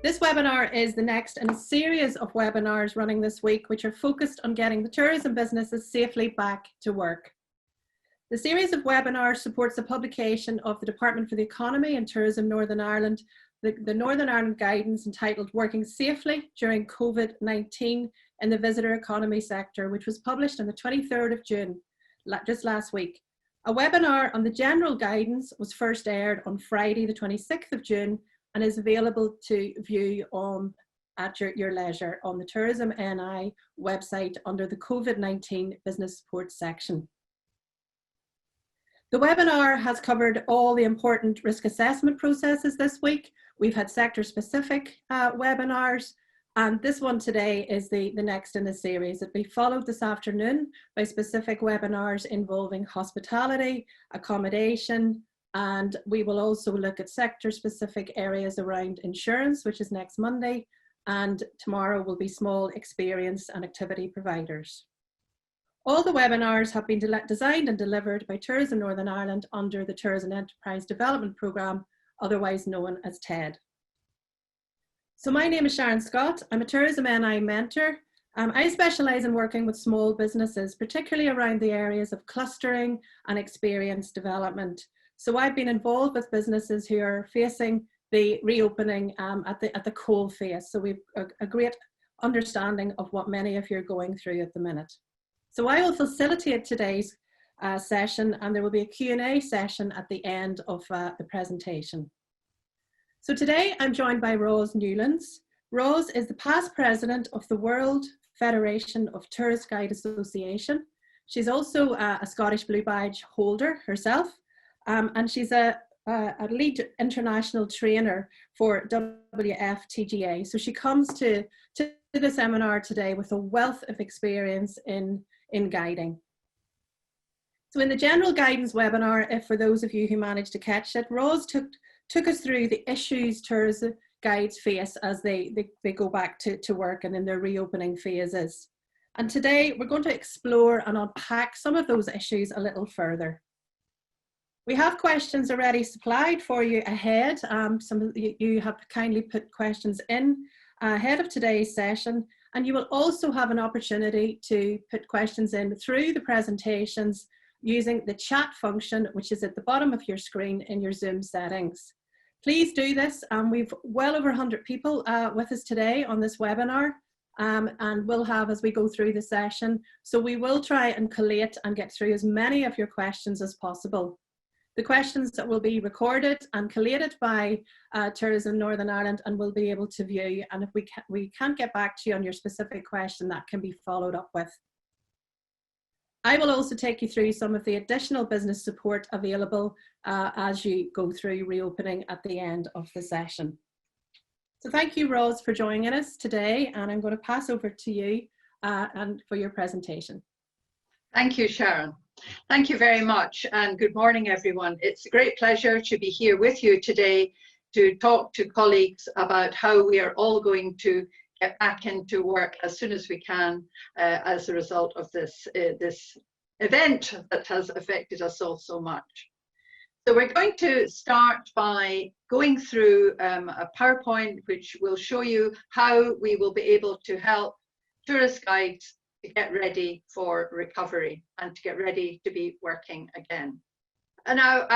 This webinar is the next in a series of webinars running this week, which are focused on getting the tourism businesses safely back to work. The series of webinars supports the publication of the Department for the Economy and Tourism Northern Ireland, the Northern Ireland guidance entitled Working Safely During COVID-19 in the Visitor Economy Sector, which was published on the 23rd of June, just last week. A webinar on the general guidance was first aired on Friday, the 26th of June, and is available to view at your leisure on the Tourism NI website under the COVID-19 Business Support section. The webinar has covered all the important risk assessment processes this week. We've had sector-specific webinars, and this one today is the next in the series. It'll be followed this afternoon by specific webinars involving hospitality, accommodation, and we will also look at sector-specific areas around insurance, which is next Monday, and tomorrow will be small experience and activity providers. All the webinars have been designed and delivered by Tourism Northern Ireland under the Tourism Enterprise Development Programme, otherwise known as TED. So my name is Sharon Scott. I'm a Tourism NI mentor. I specialise in working with small businesses, particularly around the areas of clustering and experience development. So I've been involved with businesses who are facing the reopening at the coal face. So we've a great understanding of what many of you are going through at the minute. So I will facilitate today's session, and there will be a Q&A session at the end of the presentation. So today I'm joined by Rosalind Newlands. Ros is the past president of the World Federation of Tourist Guide Association. She's also a Scottish Blue Badge holder herself, and she's a lead international trainer for WFTGA. So she comes to the seminar today with a wealth of experience in guiding. So in the general guidance webinar, if for those of you who managed to catch it, Ros took us through the issues tourism guides face as they go back to work and in their reopening phases. And today we're going to explore and unpack some of those issues a little further. We have questions already supplied for you ahead. Some of you have kindly put questions in ahead of today's session, and you will also have an opportunity to put questions in through the presentations using the chat function, which is at the bottom of your screen in your Zoom settings. Please do this. We've well over 100 people with us today on this webinar, and we'll have as we go through the session. So we will try and collate and get through as many of your questions as possible. The questions that will be recorded and collated by Tourism Northern Ireland and will be able to view. And if we can't get back to you on your specific question, that can be followed up with. I will also take you through some of the additional business support available as you go through reopening at the end of the session. So thank you, Ros, for joining us today, and I'm going to pass over to you and for your presentation. Thank you, Sharon. Thank you very much, and good morning, everyone. It's a great pleasure to be here with you today to talk to colleagues about how we are all going to get back into work as soon as we can as a result of this event that has affected us all so much. So we're going to start by going through a PowerPoint which will show you how we will be able to help tourist guides to get ready for recovery and to get ready to be working again. And now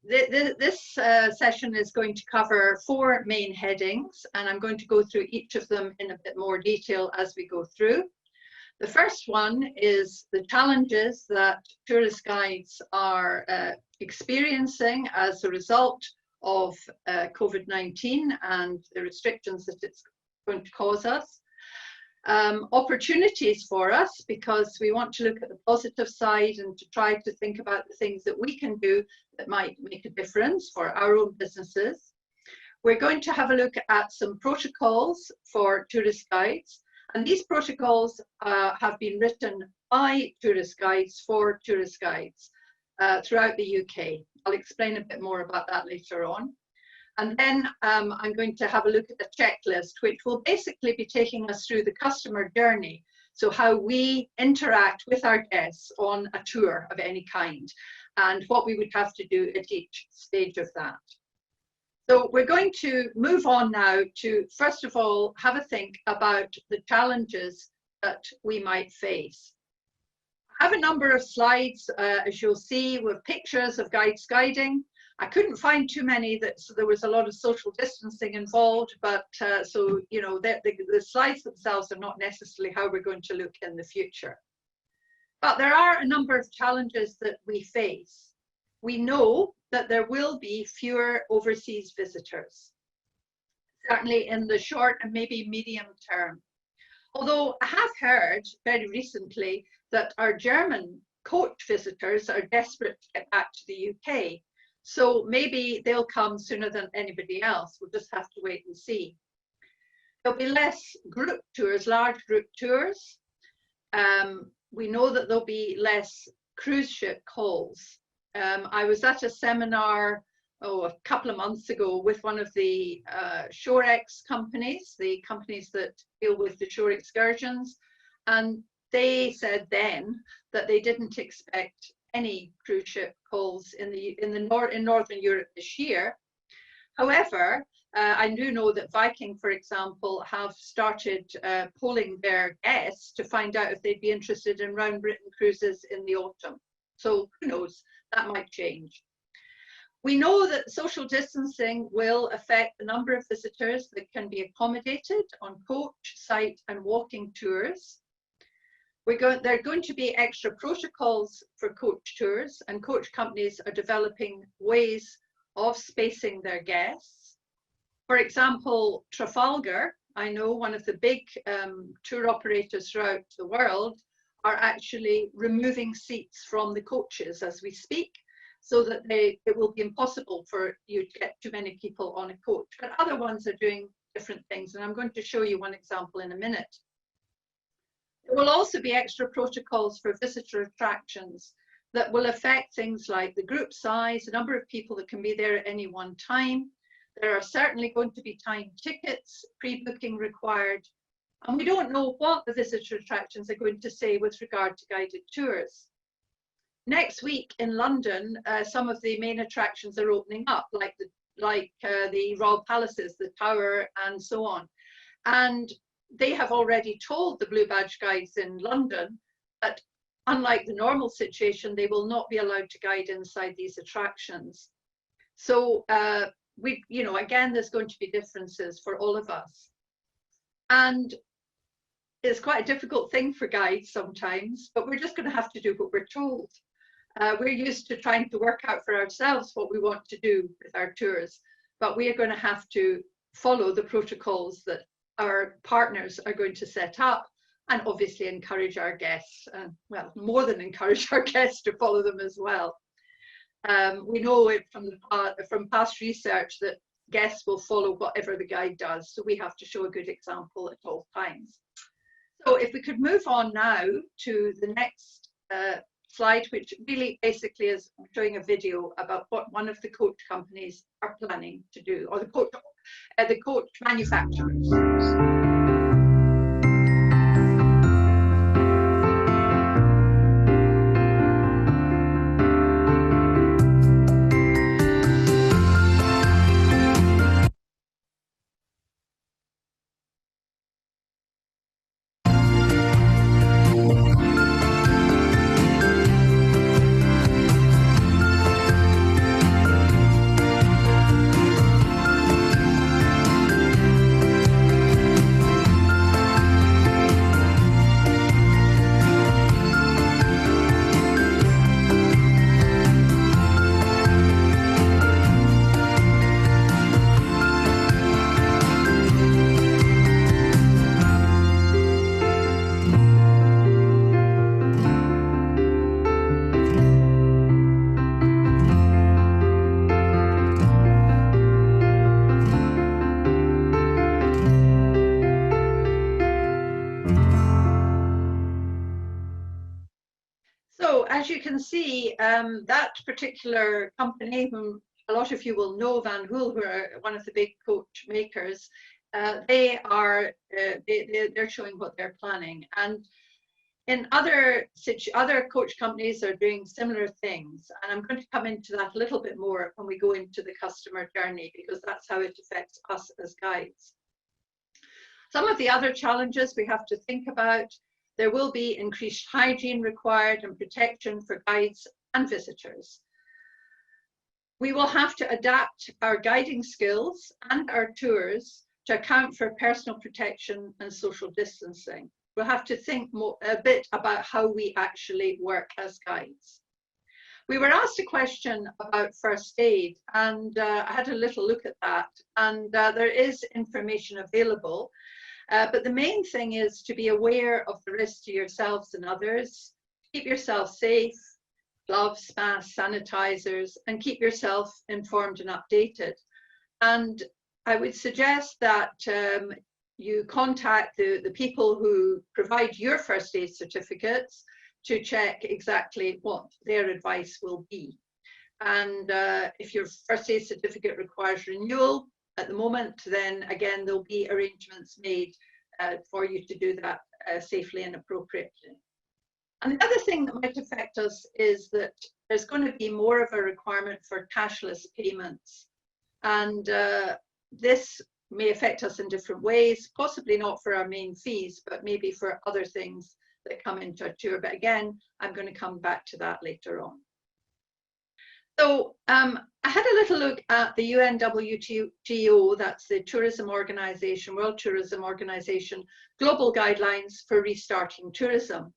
this session is going to cover 4 main headings, and I'm going to go through each of them in a bit more detail as we go through. The first one is the challenges that tourist guides are experiencing as a result of COVID-19 and the restrictions that it's going to cause us. Opportunities for us, because we want to look at the positive side and to try to think about the things that we can do that might make a difference for our own businesses. We're going to have a look at some protocols for tourist guides, and these protocols have been written by tourist guides for tourist guides throughout the UK. I'll explain a bit more about that later on. And then I'm going to have a look at the checklist, which will basically be taking us through the customer journey. So how we interact with our guests on a tour of any kind and what we would have to do at each stage of that. So we're going to move on now to, first of all, have a think about the challenges that we might face. I have a number of slides, as you'll see, with pictures of guides guiding. I couldn't find too many, so there was a lot of social distancing involved, but so, you know, the slides themselves are not necessarily how we're going to look in the future. But there are a number of challenges that we face. We know that there will be fewer overseas visitors, certainly in the short and maybe medium term. Although I have heard very recently that our German coach visitors are desperate to get back to the UK. So maybe they'll come sooner than anybody else. We'll just have to wait and see. There'll be less group tours, large group tours. We know that there'll be less cruise ship calls. I was at a seminar a couple of months ago with one of the ShoreX companies, the companies that deal with the shore excursions, and they said then that they didn't expect any cruise ship calls in Northern Europe this year. However, I do know that Viking, for example, have started polling their guests to find out if they'd be interested in round Britain cruises in the autumn. So who knows, that might change. We know that social distancing will affect the number of visitors that can be accommodated on coach, site and walking tours. There are going to be extra protocols for coach tours, and coach companies are developing ways of spacing their guests. For example, Trafalgar, I know one of the big tour operators throughout the world, are actually removing seats from the coaches as we speak, so that it will be impossible for you to get too many people on a coach. But other ones are doing different things, and I'm going to show you one example in a minute. There will also be extra protocols for visitor attractions that will affect things like the group size, the number of people that can be there at any one time. There are certainly going to be time tickets, pre-booking required, and we don't know what the visitor attractions are going to say with regard to guided tours. Next week in London, some of the main attractions are opening up, like the Royal Palaces, the Tower, and so on. And they have already told the Blue Badge guides in London that, unlike the normal situation, they will not be allowed to guide inside these attractions. So again, there's going to be differences for all of us. And it's quite a difficult thing for guides sometimes, but we're just going to have to do what we're told. We're used to trying to work out for ourselves what we want to do with our tours, but we are going to have to follow the protocols that our partners are going to set up, and obviously encourage our guests, well, more than encourage our guests to follow them as well. We know it from past research that guests will follow whatever the guide does, so we have to show a good example at all times. So if we could move on now to the next slide, which really basically is showing a video about what one of the coach companies are planning to do, or the coach manufacturers. So as you can see, that particular company, whom a lot of you will know, Van Hool, who are one of the big coach makers, they're showing what they're planning. And in other coach companies are doing similar things, and I'm going to come into that a little bit more when we go into the customer journey, because that's how it affects us as guides. Some of the other challenges we have to think about: there will be increased hygiene required and protection for guides and visitors. We will have to adapt our guiding skills and our tours to account for personal protection and social distancing. We'll have to think a bit about how we actually work as guides. We were asked a question about first aid, and I had a little look at that, and there is information available, but the main thing is to be aware of the risks to yourselves and others, keep yourself safe, gloves, masks, sanitizers, and keep yourself informed and updated. And I would suggest that you contact the people who provide your first aid certificates to check exactly what their advice will be. And if your first aid certificate requires renewal at the moment, then again, there'll be arrangements made for you to do that safely and appropriately. And the other thing that might affect us is that there's going to be more of a requirement for cashless payments. And this may affect us in different ways, possibly not for our main fees, but maybe for other things that come into a tour. But again, I'm going to come back to that later on. So I had a little look at the UNWTO, that's the Tourism Organization, World Tourism Organization, global guidelines for restarting tourism.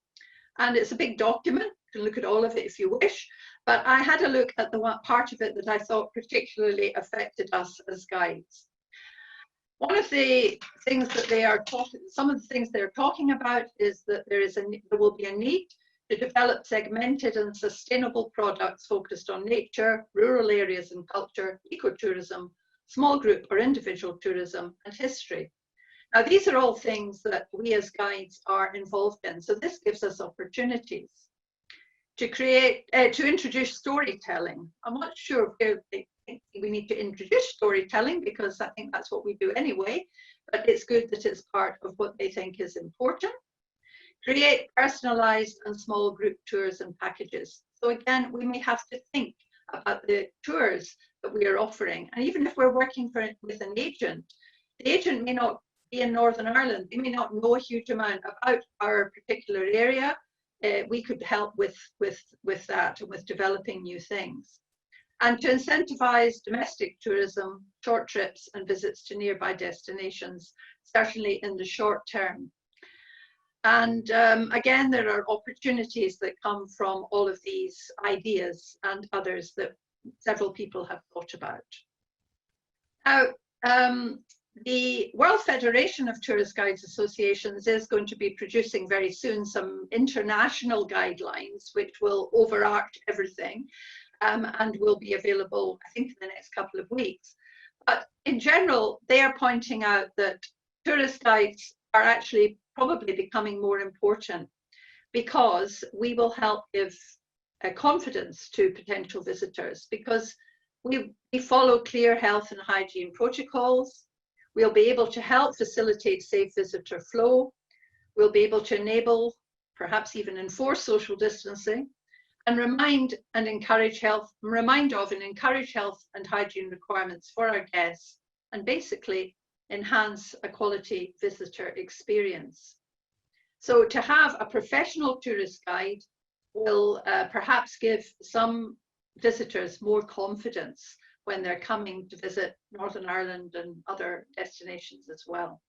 And it's a big document. You can look at all of it if you wish. But I had a look at the one part of it that I thought particularly affected us as guides. One of the things that they are talking, some of the things they're talking about is that there will be a need to develop segmented and sustainable products focused on nature, rural areas and culture, ecotourism, small group or individual tourism, and history. Now, these are all things that we as guides are involved in. So this gives us opportunities to create, to introduce storytelling. I'm not sure if we need to introduce storytelling, because I think that's what we do anyway, but it's good that it's part of what they think is important. Create personalized and small group tours and packages. So again, we may have to think about the tours that we are offering. And even if we're working with an agent, the agent may not be in Northern Ireland. They may not know a huge amount about our particular area. We could help with that and with developing new things. And to incentivize domestic tourism, short trips and visits to nearby destinations, certainly in the short term. And again, there are opportunities that come from all of these ideas and others that several people have thought about. Now, the World Federation of Tourist Guides Associations is going to be producing very soon some international guidelines which will overarch everything and will be available, I think, in the next couple of weeks. But in general, they are pointing out that tourist guides are actually probably becoming more important, because we will help give confidence to potential visitors, because we follow clear health and hygiene protocols. We'll be able to help facilitate safe visitor flow. We'll be able to enable, perhaps even enforce social distancing, and remind of and encourage health and hygiene requirements for our guests, and basically enhance a quality visitor experience. So to have a professional tourist guide will perhaps give some visitors more confidence when they're coming to visit Northern Ireland and other destinations as well.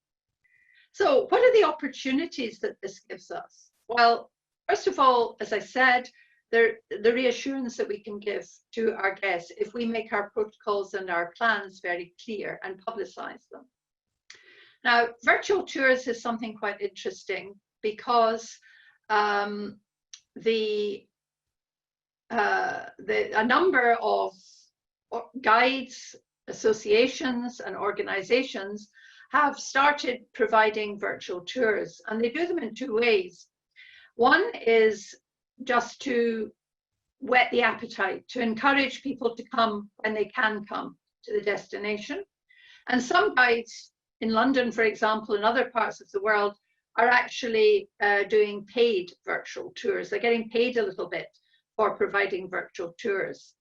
So what are the opportunities that this gives us? Well, first of all, as I said, the reassurance that we can give to our guests if we make our protocols and our plans very clear and publicize them. Now, virtual tours is something quite interesting, because a number of guides, associations and organizations have started providing virtual tours, and they do them in two ways. One is just to whet the appetite, to encourage people to come when they can come to the destination. And some guides in London, for example, and other parts of the world, are actually doing paid virtual tours. They're getting paid a little bit for providing virtual tours.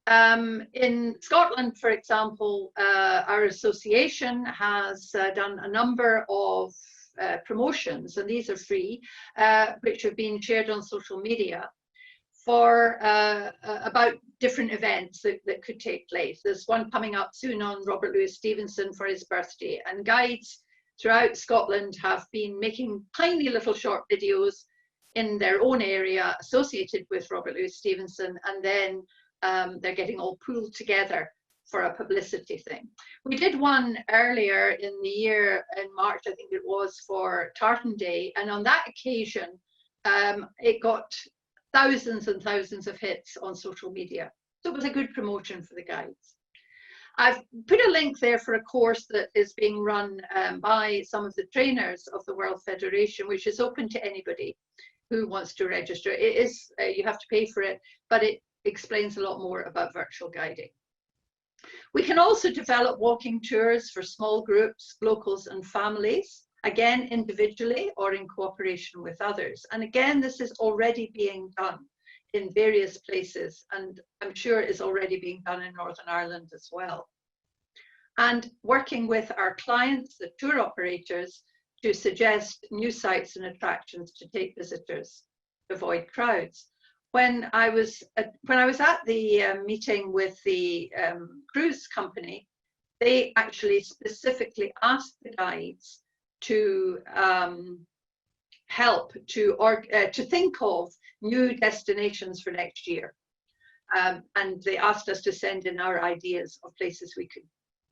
In Scotland, for example, our association has done a number of promotions, and these are free, which have been shared on social media for about different events that could take place. There's one coming up soon on Robert Louis Stevenson for his birthday, and guides throughout Scotland have been making tiny little short videos in their own area associated with Robert Louis Stevenson, and then they're getting all pooled together for a publicity thing. We did one earlier in the year, in March, I think it was, for Tartan Day, and on that occasion, it got thousands and thousands of hits on social media. So it was a good promotion for the guides. I've put a link there for a course that is being run by some of the trainers of the World Federation, which is open to anybody who wants to register. It is, you have to pay for it, but it explains a lot more about virtual guiding. We can also develop walking tours for small groups, locals and families, again individually or in cooperation with others. And again, this is already being done in various places, and I'm sure is already being done in Northern Ireland as well. And working with our clients, the tour operators, to suggest new sites and attractions to take visitors to avoid crowds. When I was at the meeting with the cruise company, they actually specifically asked the guides to help to think of new destinations for next year. And they asked us to send in our ideas of places we could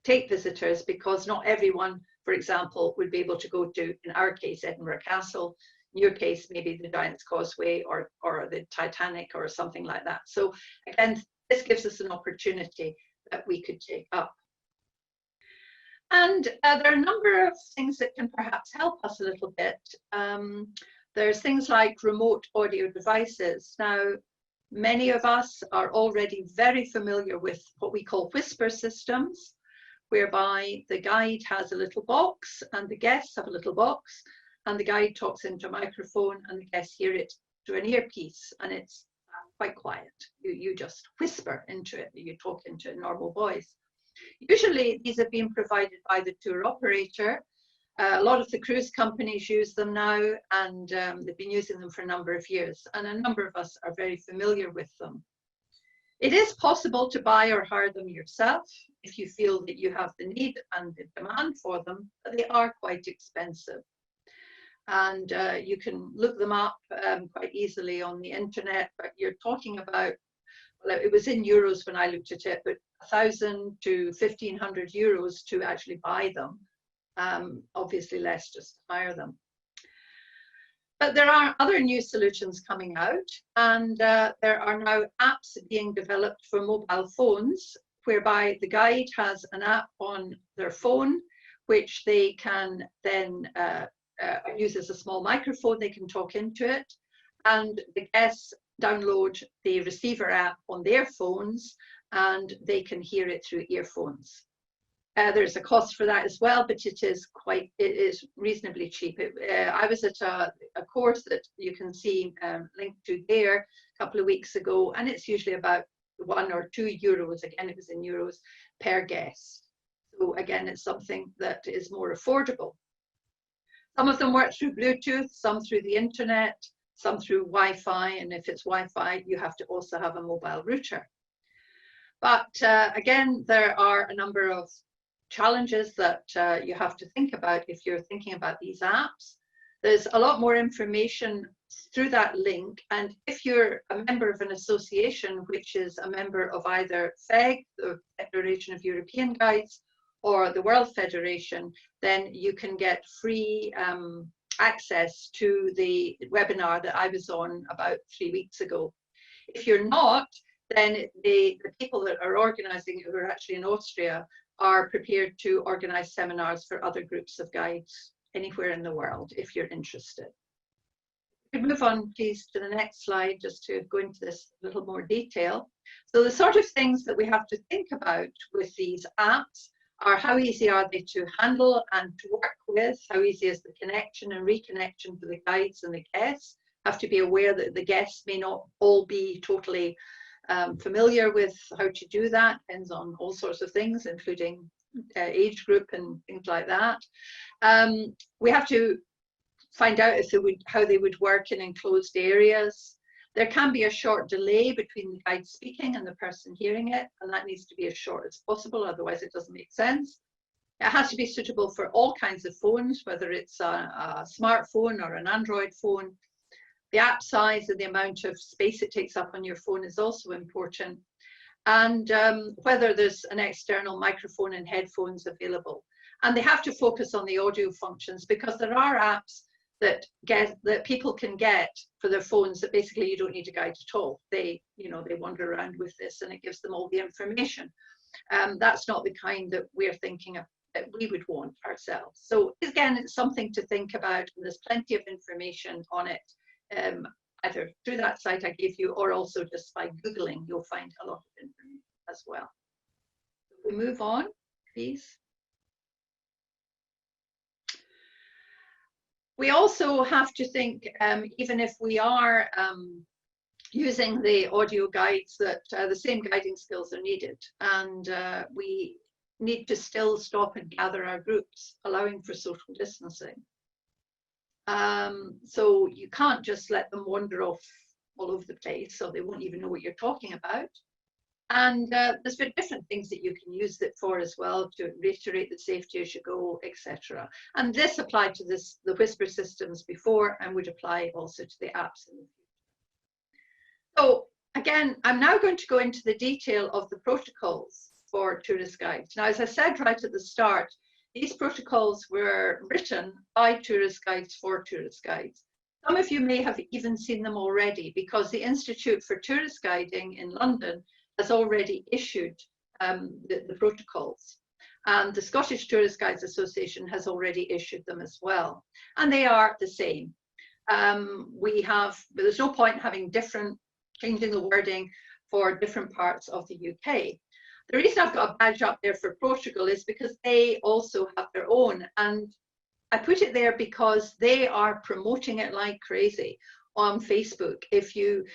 take visitors, because not everyone, for example, would be able to go to, in our case, Edinburgh Castle. In your case, maybe the Giant's Causeway or the Titanic or something like that. So again, this gives us an opportunity that we could take up. And there are a number of things that can perhaps help us a little bit. There's things like remote audio devices. Now, many of us are already very familiar with what we call whisper systems, whereby the guide has a little box and the guests have a little box, and the guide talks into a microphone and the guests hear it through an earpiece, and it's quite quiet. You just whisper into it, you talk into a normal voice. Usually these have been provided by the tour operator. A lot of the cruise companies use them now, and they've been using them for a number of years, and a number of us are very familiar with them. It is possible to buy or hire them yourself if you feel that you have the need and the demand for them, but they are quite expensive. And you can look them up quite easily on the internet, but you're talking about, well, it was in euros when I looked at it, but 1,000 to 1,500 euros to actually buy them. Obviously less just to hire them. But there are other new solutions coming out, and there are now apps being developed for mobile phones, whereby the guide has an app on their phone, which they can then use as a small microphone. They can talk into it, and the guests download the receiver app on their phones, and they can hear it through earphones. There's a cost for that as well, but it is reasonably cheap. I was at a course that you can see linked to there a couple of weeks ago, and it's usually about €1 or €2, again it was in euros, per guest. So again, it's something that is more affordable. Some of them work through Bluetooth, some through the internet, some through Wi-Fi, and if it's Wi-Fi, you have to also have a mobile router. But again, there are a number of challenges that you have to think about if you're thinking about these apps. There's a lot more information through that link, and if you're a member of an association which is a member of either FEG, the Federation of European Guides, or the World Federation, then you can get free access to the webinar that I was on about 3 weeks ago. If you're not, then the people that are organizing it, who are actually in Austria, are prepared to organize seminars for other groups of guides anywhere in the world, if you're interested. We could move on, please, to the next slide, just to go into this a little more detail. So the sort of things that we have to think about with these apps are how easy are they to handle and to work with, how easy is the connection and reconnection for the guides and the guests. Have to be aware that the guests may not all be totally familiar with how to do that, depends on all sorts of things, including age group and things like that. We have to find out if how they would work in enclosed areas. There can be a short delay between the guide speaking and the person hearing it, and that needs to be as short as possible, otherwise it doesn't make sense. It has to be suitable for all kinds of phones, whether it's a smartphone or an Android phone. The app size and the amount of space it takes up on your phone is also important. And whether there's an external microphone and headphones available. And they have to focus on the audio functions, because there are apps that people can get for their phones that basically you don't need a guide at all. They wander around with this and it gives them all the information. That's not the kind that we're thinking of, that we would want ourselves. So again, it's something to think about, and there's plenty of information on it. Either through that site I gave you, or also just by Googling, you'll find a lot of information as well. We move on, please. We also have to think, even if we are using the audio guides, that the same guiding skills are needed, and we need to still stop and gather our groups, allowing for social distancing. So you can't just let them wander off all over the place, so they won't even know what you're talking about. And there's different things that you can use it for as well, to reiterate the safety as you go, etc. And this applied to the whisper systems before, and would apply also to the apps in the future. So again, I'm now going to go into the detail of the protocols for tourist guides. Now, as I said right at the start, these protocols were written by tourist guides for tourist guides. Some of you may have even seen them already, because the Institute for Tourist Guiding in London has already issued the protocols. And the Scottish Tourist Guides Association has already issued them as well. And they are the same. There's no point having changing the wording for different parts of the UK. The reason I've got a badge up there for Portugal is because they also have their own. And I put it there because they are promoting it like crazy on Facebook. If you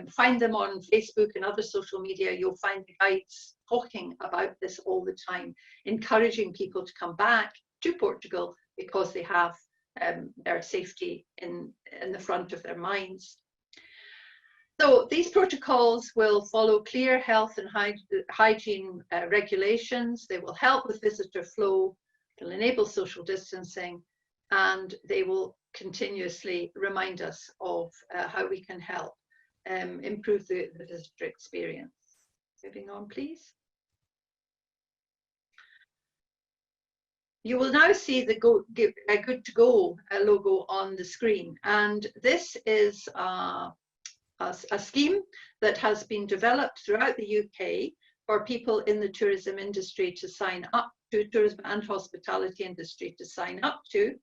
find them on Facebook and other social media, you'll find the guides talking about this all the time, encouraging people to come back to Portugal because they have their safety in the front of their minds. So these protocols will follow clear health and hygiene regulations. They will help with visitor flow, they'll enable social distancing, and they will continuously remind us of how we can help improve the visitor experience. Moving on, please. You will now see the Good to Go logo on the screen, and this is a scheme that has been developed throughout the UK for people in the tourism industry to sign up to, tourism and hospitality industry to sign up to.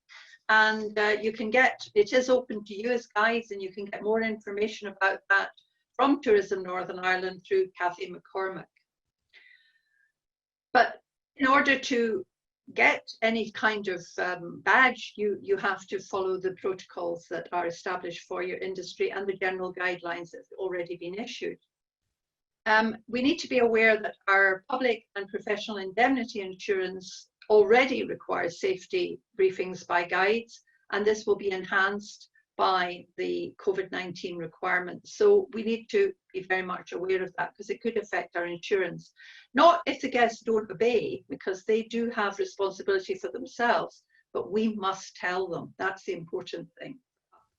And you can it is open to you as guides, and you can get more information about that from Tourism Northern Ireland through Cathy McCormack. But in order to get any kind of badge, you have to follow the protocols that are established for your industry and the general guidelines that have already been issued. We need to be aware that our public and professional indemnity insurance already requires safety briefings by guides, and this will be enhanced by the COVID-19 requirements. So we need to be very much aware of that, because it could affect our insurance. Not if the guests don't obey, because they do have responsibility for themselves, but we must tell them. That's the important thing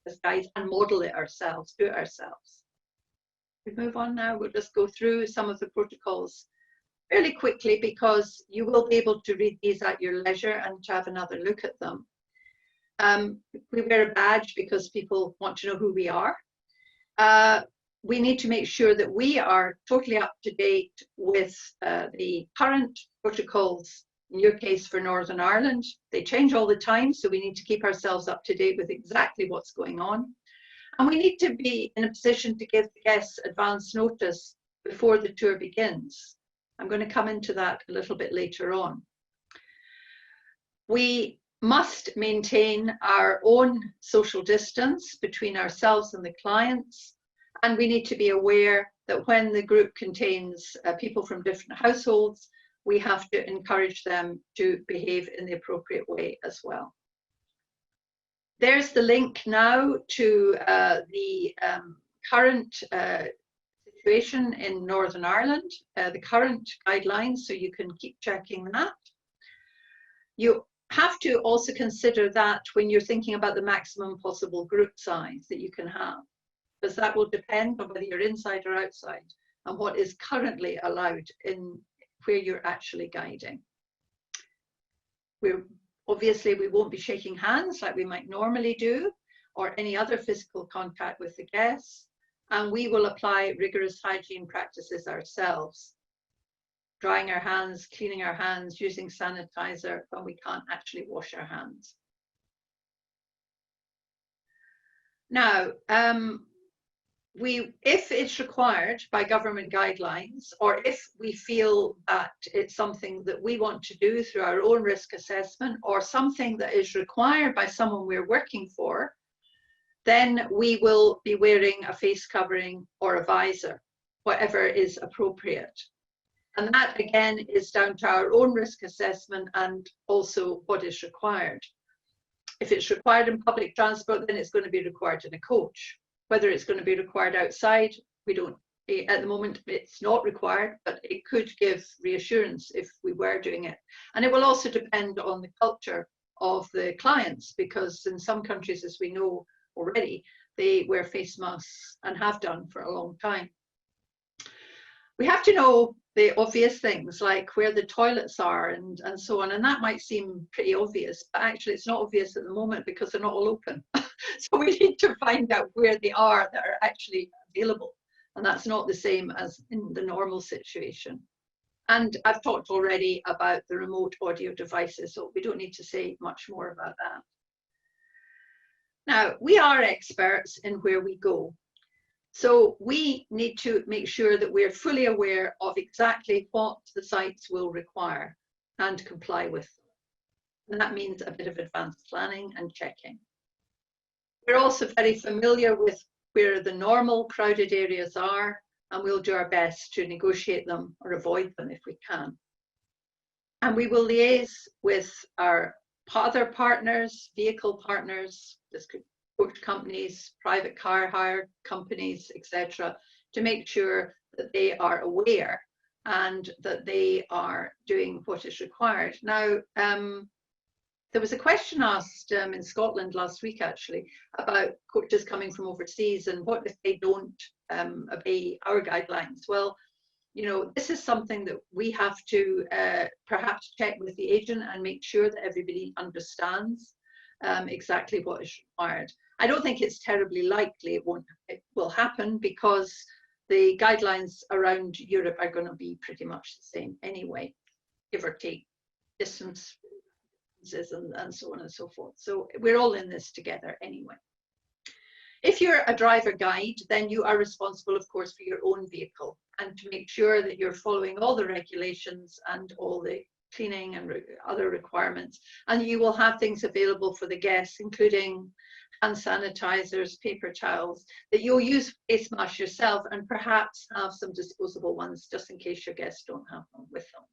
as guides, and model it ourselves, do it ourselves. We move on now. We'll just go through some of the protocols fairly quickly, because you will be able to read these at your leisure and to have another look at them. We wear a badge because people want to know who we are. We need to make sure that we are totally up to date with the current protocols, in your case for Northern Ireland. They change all the time, so we need to keep ourselves up to date with exactly what's going on. And we need to be in a position to give the guests advance notice before the tour begins. I'm going to come into that a little bit later on. We must maintain our own social distance between ourselves and the clients, and we need to be aware that when the group contains people from different households, we have to encourage them to behave in the appropriate way as well. There's the link now to the current situation in Northern Ireland, the current guidelines, so you can keep checking that. You have to also consider that when you're thinking about the maximum possible group size that you can have, because that will depend on whether you're inside or outside and what is currently allowed in where you're actually guiding. Obviously, we won't be shaking hands like we might normally do, or any other physical contact with the guests, and we will apply rigorous hygiene practices ourselves, drying our hands, cleaning our hands, using sanitizer when we can't actually wash our hands. Now, if it's required by government guidelines, or if we feel that it's something that we want to do through our own risk assessment, or something that is required by someone we're working for, then we will be wearing a face covering or a visor, whatever is appropriate. And that again is down to our own risk assessment and also what is required. If it's required in public transport, then it's going to be required in a coach. Whether it's going to be required outside, we don't, at the moment it's not required, but it could give reassurance if we were doing it. And it will also depend on the culture of the clients, because in some countries, as we know already, they wear face masks and have done for a long time. We have to know the obvious things like where the toilets are and so on, and that might seem pretty obvious, but actually it's not obvious at the moment because they're not all open. So we need to find out where they are that are actually available, and that's not the same as in the normal situation. And I've talked already about the remote audio devices, so we don't need to say much more about that. Now, we are experts in where we go. So we need to make sure that we're fully aware of exactly what the sites will require and comply with them. And that means a bit of advanced planning and checking. We're also very familiar with where the normal crowded areas are, and we'll do our best to negotiate them or avoid them if we can. And we will liaise with our other partners, vehicle partners, this could coach companies, private car hire companies, etc., to make sure that they are aware and that they are doing what is required. Now, there was a question asked in Scotland last week, actually, about coaches coming from overseas and what if they don't obey our guidelines. Well, you know, this is something that we have to perhaps check with the agent and make sure that everybody understands exactly what is required. I don't think it's terribly likely it will happen, because the guidelines around Europe are going to be pretty much the same anyway, give or take distance and so on and so forth. So we're all in this together anyway. If you're a driver guide, then you are responsible, of course, for your own vehicle and to make sure that you're following all the regulations and all the cleaning and other requirements. And you will have things available for the guests, including hand sanitizers, paper towels, that you'll use face masks yourself, and perhaps have some disposable ones just in case your guests don't have them with them.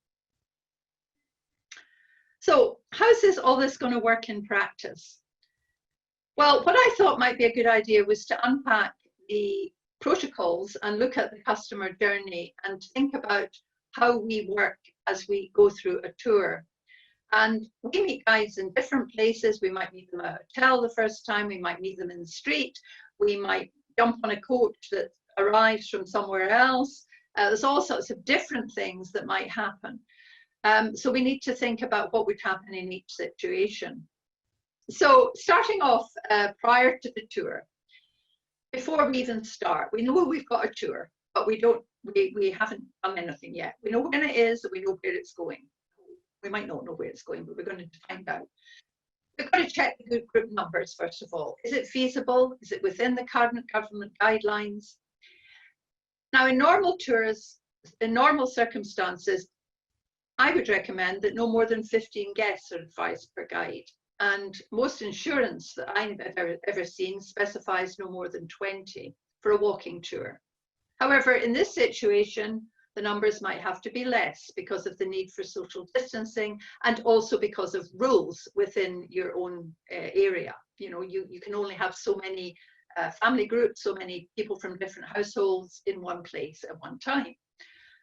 So how's all this going to work in practice? Well, what I thought might be a good idea was to unpack the protocols and look at the customer journey and think about how we work as we go through a tour. And we meet guides in different places. We might meet them at a hotel the first time, we might meet them in the street, we might jump on a coach that arrives from somewhere else. There's all sorts of different things that might happen. So we need to think about what would happen in each situation. So starting off prior to the tour, before we even start, we know we've got a tour, but we haven't done anything yet. We know when it is, and we know where it's going. We might not know where it's going, but we're going to find out. We've got to check the group numbers, first of all. Is it feasible? Is it within the current government guidelines? Now, in normal tours, in normal circumstances, I would recommend that no more than 15 guests are advised per guide. And most insurance that I've ever seen specifies no more than 20 for a walking tour. However, in this situation, the numbers might have to be less because of the need for social distancing and also because of rules within your own area. You know, you can only have so many family groups, so many people from different households in one place at one time.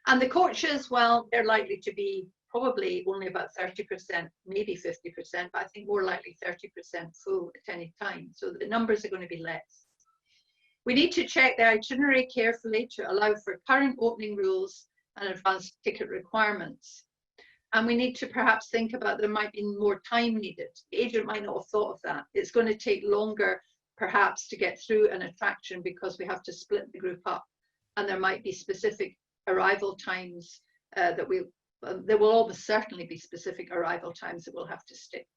And the coaches, well, they're likely to be probably only about 30%, maybe 50%, but I think more likely 30% full at any time. So the numbers are going to be less. We need to check the itinerary carefully to allow for current opening rules and advanced ticket requirements. And we need to perhaps think about there might be more time needed. The agent might not have thought of that. It's going to take longer perhaps to get through an attraction because we have to split the group up, and there might be specific arrival times there will almost certainly be specific arrival times that we'll have to stick.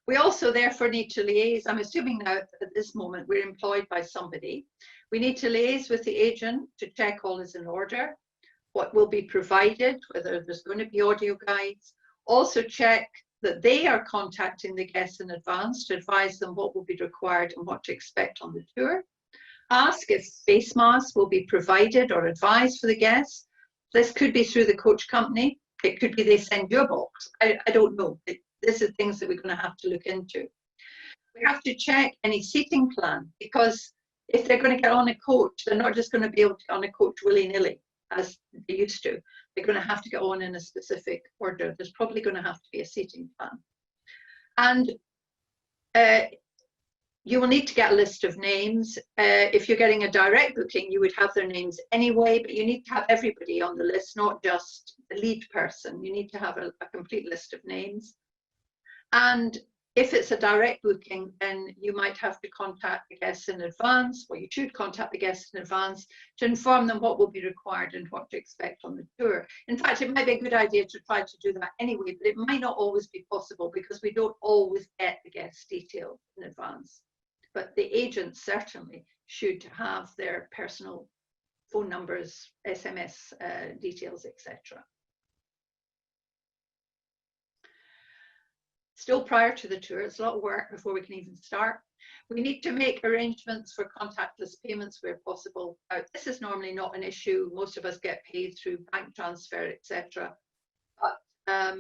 We also therefore need to liaise. I'm assuming now at this moment we're employed by somebody. We need to liaise with the agent to check all is in order, what will be provided, whether there's going to be audio guides. Also check that they are contacting the guests in advance to advise them what will be required and what to expect on the tour. Ask if face masks will be provided or advised for the guests. This could be through the coach company. It could be they send you a box. I don't know. This is things that we're going to have to look into. We have to check any seating plan, because if they're going to get on a coach, they're not just going to be able to get on a coach willy-nilly as they used to. They're going to have to get on in a specific order. There's probably going to have to be a seating plan. And you will need to get a list of names. If you're getting a direct booking, you would have their names anyway, but you need to have everybody on the list, not just the lead person. You need to have a complete list of names. And if it's a direct booking, then you might have to contact the guests in advance, or you should contact the guests in advance to inform them what will be required and what to expect on the tour. In fact, it might be a good idea to try to do that anyway, but it might not always be possible because we don't always get the guest details in advance. But the agents certainly should have their personal phone numbers, SMS details, etc. Still prior to the tour, it's a lot of work before we can even start. We need to make arrangements for contactless payments where possible. This is normally not an issue. Most of us get paid through bank transfer, etc. But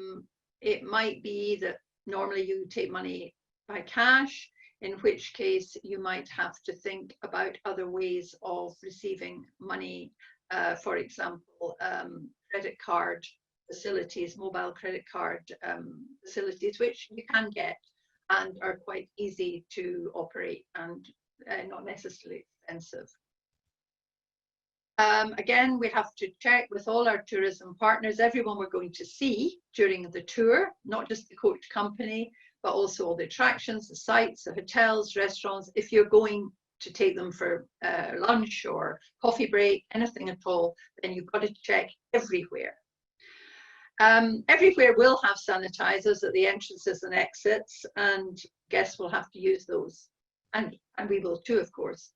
it might be that normally you take money by cash, in which case you might have to think about other ways of receiving money, for example, credit card facilities, mobile credit card facilities, which you can get and are quite easy to operate and not necessarily expensive. Again, we have to check with all our tourism partners, everyone we're going to see during the tour, not just the coach company, but also all the attractions, the sites, the hotels, restaurants. If you're going to take them for lunch or coffee break, anything at all, then you've got to check everywhere. Everywhere will have sanitizers at the entrances and exits, and guests will have to use those, and we will too, of course.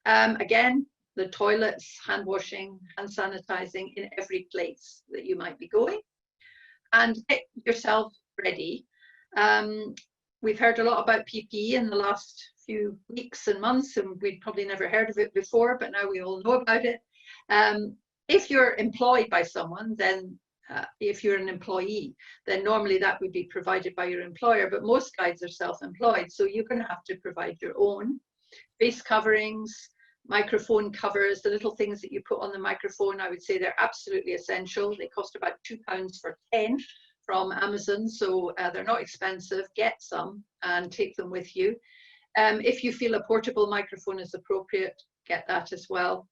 Again, the toilets, hand washing, hand sanitizing in every place that you might be going, and get yourself ready. We've heard a lot about PPE in the last few weeks and months, and we'd probably never heard of it before, but now we all know about it. If you're employed by someone, then if you're an employee, then normally that would be provided by your employer, but most guides are self-employed, so you're going to have to provide your own face coverings, microphone covers, the little things that you put on the microphone. I would say they're absolutely essential. They cost about £2 for 10 from Amazon, so they're not expensive. Get some and take them with you. If you feel a portable microphone is appropriate, get that as well.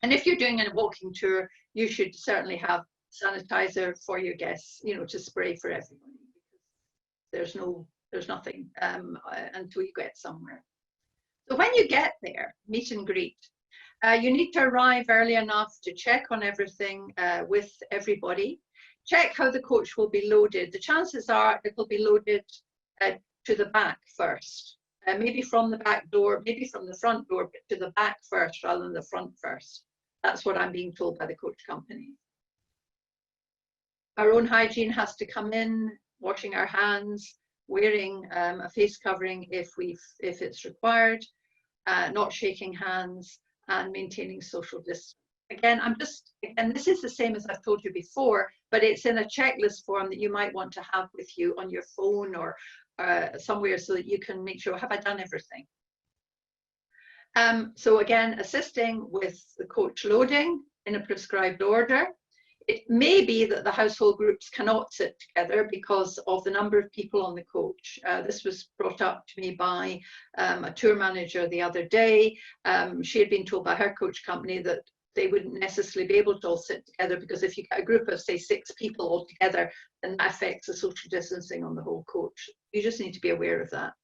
And if you're doing a walking tour, you should certainly have sanitizer for your guests, you know, to spray for everybody, because there's nothing until you get somewhere. So when you get there, meet and greet. You need to arrive early enough to check on everything with everybody. Check how the coach will be loaded. The chances are it will be loaded to the back first. Maybe from the back door, maybe from the front door, but to the back first rather than the front first. That's what I'm being told by the coach company. Our own hygiene has to come in, washing our hands, wearing a face covering if it's required, not shaking hands, and maintaining social distance. Again, this is the same as I've told you before, but it's in a checklist form that you might want to have with you on your phone or somewhere so that you can make sure, have I done everything? So again, assisting with the coach loading in a prescribed order. It may be that the household groups cannot sit together because of the number of people on the coach. This was brought up to me by a tour manager the other day. She had been told by her coach company that they wouldn't necessarily be able to all sit together, because if you get a group of, say, 6 people all together, then that affects the social distancing on the whole coach. You just need to be aware of that.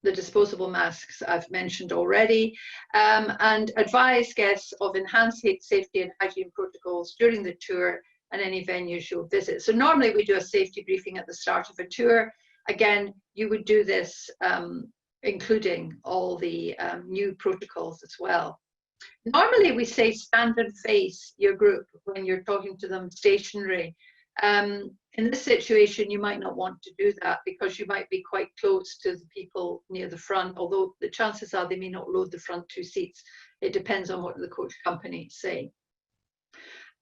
The disposable masks I've mentioned already, and advise guests of enhanced safety and hygiene protocols during the tour and any venues you'll visit. So normally we do a safety briefing at the start of a tour. Again, you would do this including all the new protocols as well. Normally we say stand and face your group when you're talking to them stationary. In this situation, you might not want to do that because you might be quite close to the people near the front, although the chances are they may not load the front 2 seats. It depends on what the coach company say.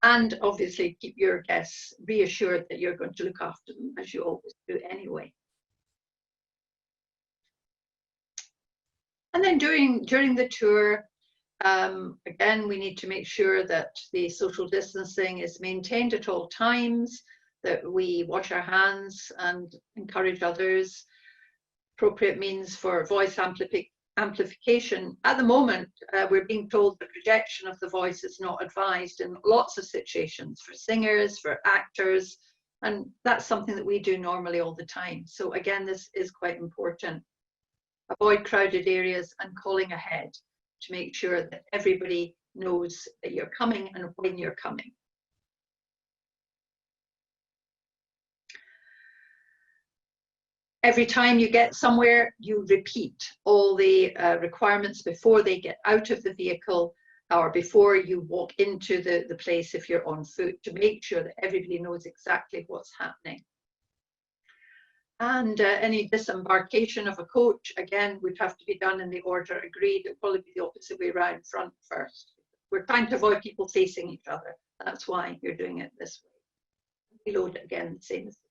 And obviously keep your guests reassured that you're going to look after them, as you always do anyway. And then during the tour, again, we need to make sure that the social distancing is maintained at all times, that we wash our hands and encourage others. Appropriate means for voice amplification. At the moment, we're being told the projection of the voice is not advised in lots of situations, for singers, for actors, and that's something that we do normally all the time. So again, this is quite important. Avoid crowded areas and calling ahead to make sure that everybody knows that you're coming and when you're coming. Every time you get somewhere, you repeat all the requirements before they get out of the vehicle or before you walk into the place if you're on foot, to make sure that everybody knows exactly what's happening. And any disembarkation of a coach, again, would have to be done in the order agreed. It'll probably be the opposite way around, front first. We're trying to avoid people facing each other. That's why you're doing it this way. Reload it again, the same as before.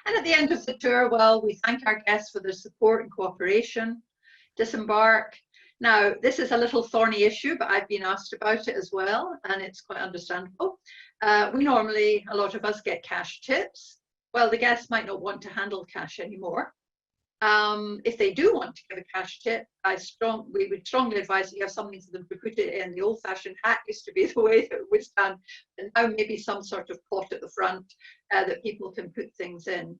And at the end of the tour, well, we thank our guests for their support and cooperation. Disembark. Now, this is a little thorny issue, but I've been asked about it as well, and it's quite understandable. We normally, a lot of us, get cash tips. Well, the guests might not want to handle cash anymore. If they do want to give a cash tip, we would strongly advise that you have something for them to put it in. The old-fashioned hat used to be the way that it was done, and now maybe some sort of pot at the front that people can put things in.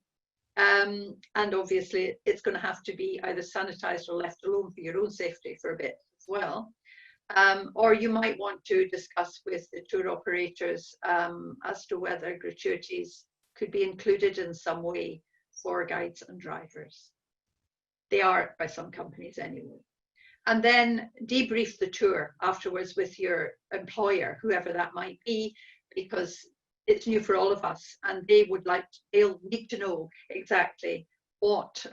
And obviously it's going to have to be either sanitized or left alone for your own safety for a bit as well. Or you might want to discuss with the tour operators as to whether gratuities could be included in some way for guides and drivers. They are by some companies anyway. And then debrief the tour afterwards with your employer, whoever that might be, because it's new for all of us, and they'll need to know exactly what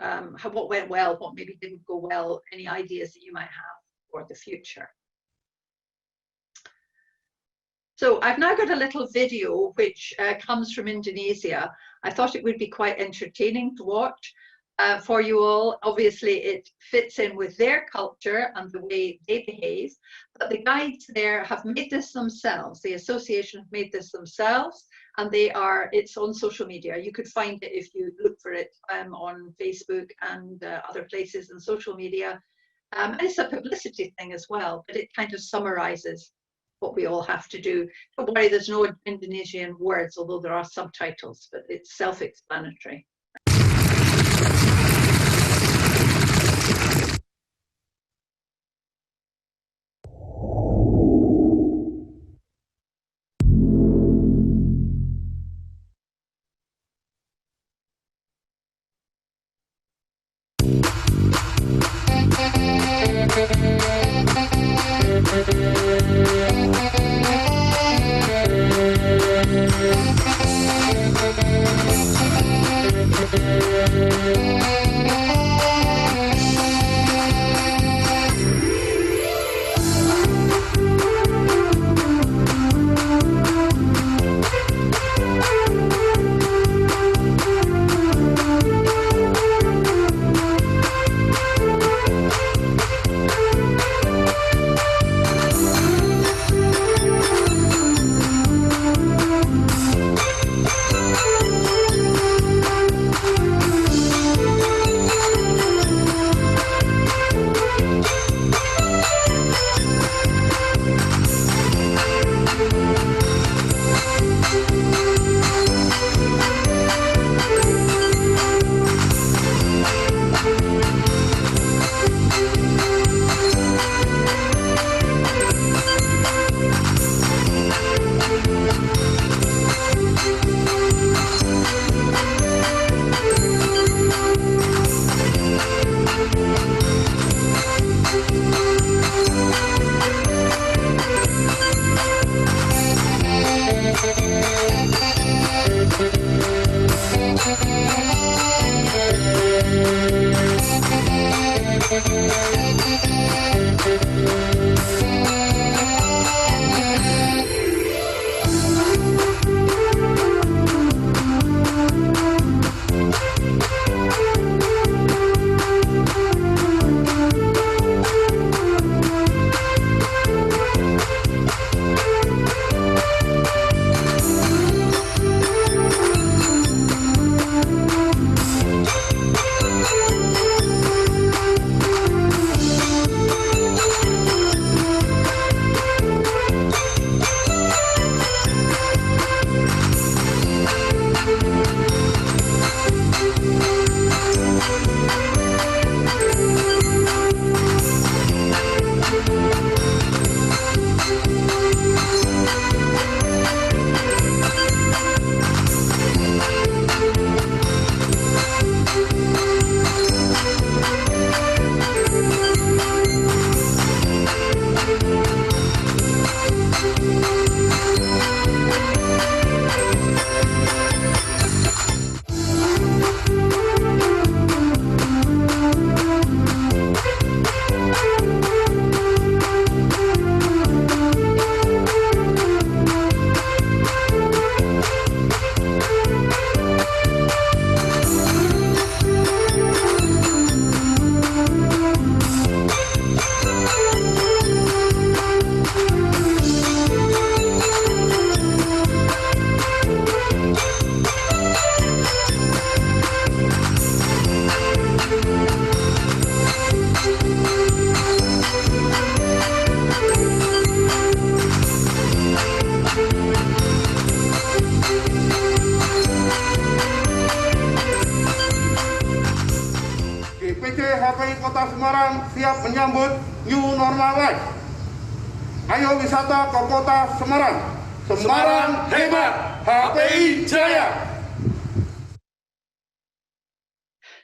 went well, what maybe didn't go well, any ideas that you might have for the future. So I've now got a little video which comes from Indonesia. I thought it would be quite entertaining to watch for you all. Obviously it fits in with their culture and the way they behave, but the guides there have made this themselves. The association have made this themselves, and it's on social media. You could find it if you look for it on Facebook and other places in social media. And it's a publicity thing as well, but it kind of summarizes what we all have to do. Don't worry, there's no Indonesian words, although there are subtitles, but it's self-explanatory. Kota Semarang siap menyambut new normal life. Ayo wisata ke Kota Semarang. Semarang hebat, HPI Jaya.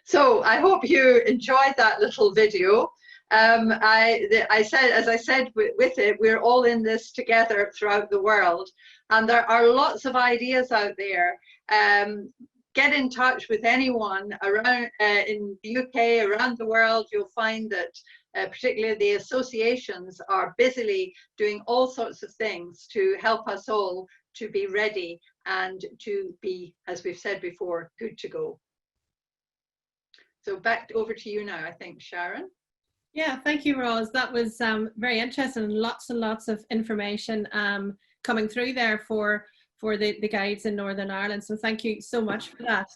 So I hope you enjoyed that little video. As I said with it, we're all in this together throughout the world, and there are lots of ideas out there. Get in touch with anyone around in the UK, around the world. You'll find that particularly the associations are busily doing all sorts of things to help us all to be ready and to be, as we've said before, good to go. So back over to you now, I think, Sharon. Yeah, thank you, Ros. That was very interesting, and lots of information coming through there for the guides in Northern Ireland. So thank you so much for that.